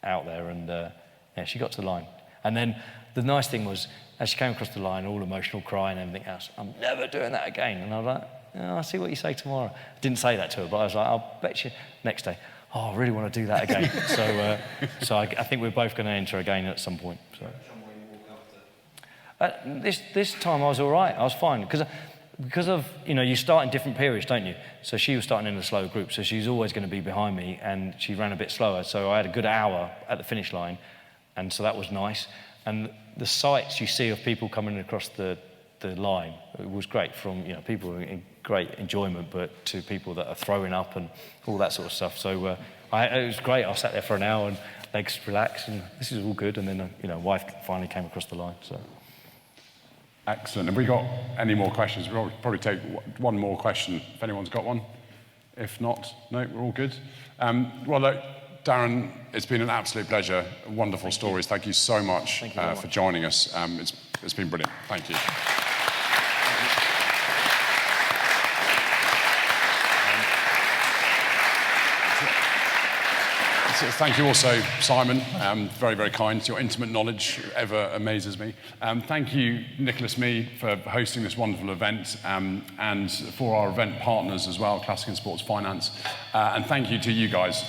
out there, and she got to the line. And then the nice thing was, as she came across the line, all emotional, crying and everything else, I'm never doing that again. And I was like, I'll see what you say tomorrow. I didn't say that to her, but I was like, I'll bet you next day, I really want to do that again. So I think we're both going to enter again at some point. So. This time I was all right. I was fine, because of, you start in different periods, don't you? So she was starting in a slow group, so she was always going to be behind me, and she ran a bit slower. So I had a good hour at the finish line, and so that was nice. And the sights you see of people coming across the line, it was great, from people in great enjoyment, but to people that are throwing up and all that sort of stuff. So it was great. I sat there for an hour and legs relaxed, and this is all good. And then wife finally came across the line. So. Excellent. Have we got any more questions? We'll probably take one more question, if anyone's got one. If not, no, we're all good. Well, look, Darren, it's been an absolute pleasure. Wonderful stories. Thank you so much for joining us. It's been brilliant. Thank you. Thank you also, Simon. Very, very kind. Your intimate knowledge ever amazes me. Thank you, Nicholas Mee, for hosting this wonderful event, and for our event partners as well, Classic and Sports Finance. And thank you to you guys,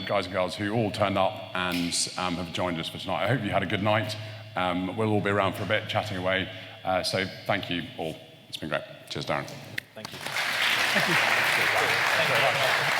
guys and girls, who all turned up and have joined us for tonight. I hope you had a good night. We'll all be around for a bit, chatting away. So thank you all. It's been great. Cheers, Darren. Thank you. Thank you. Thank you very much.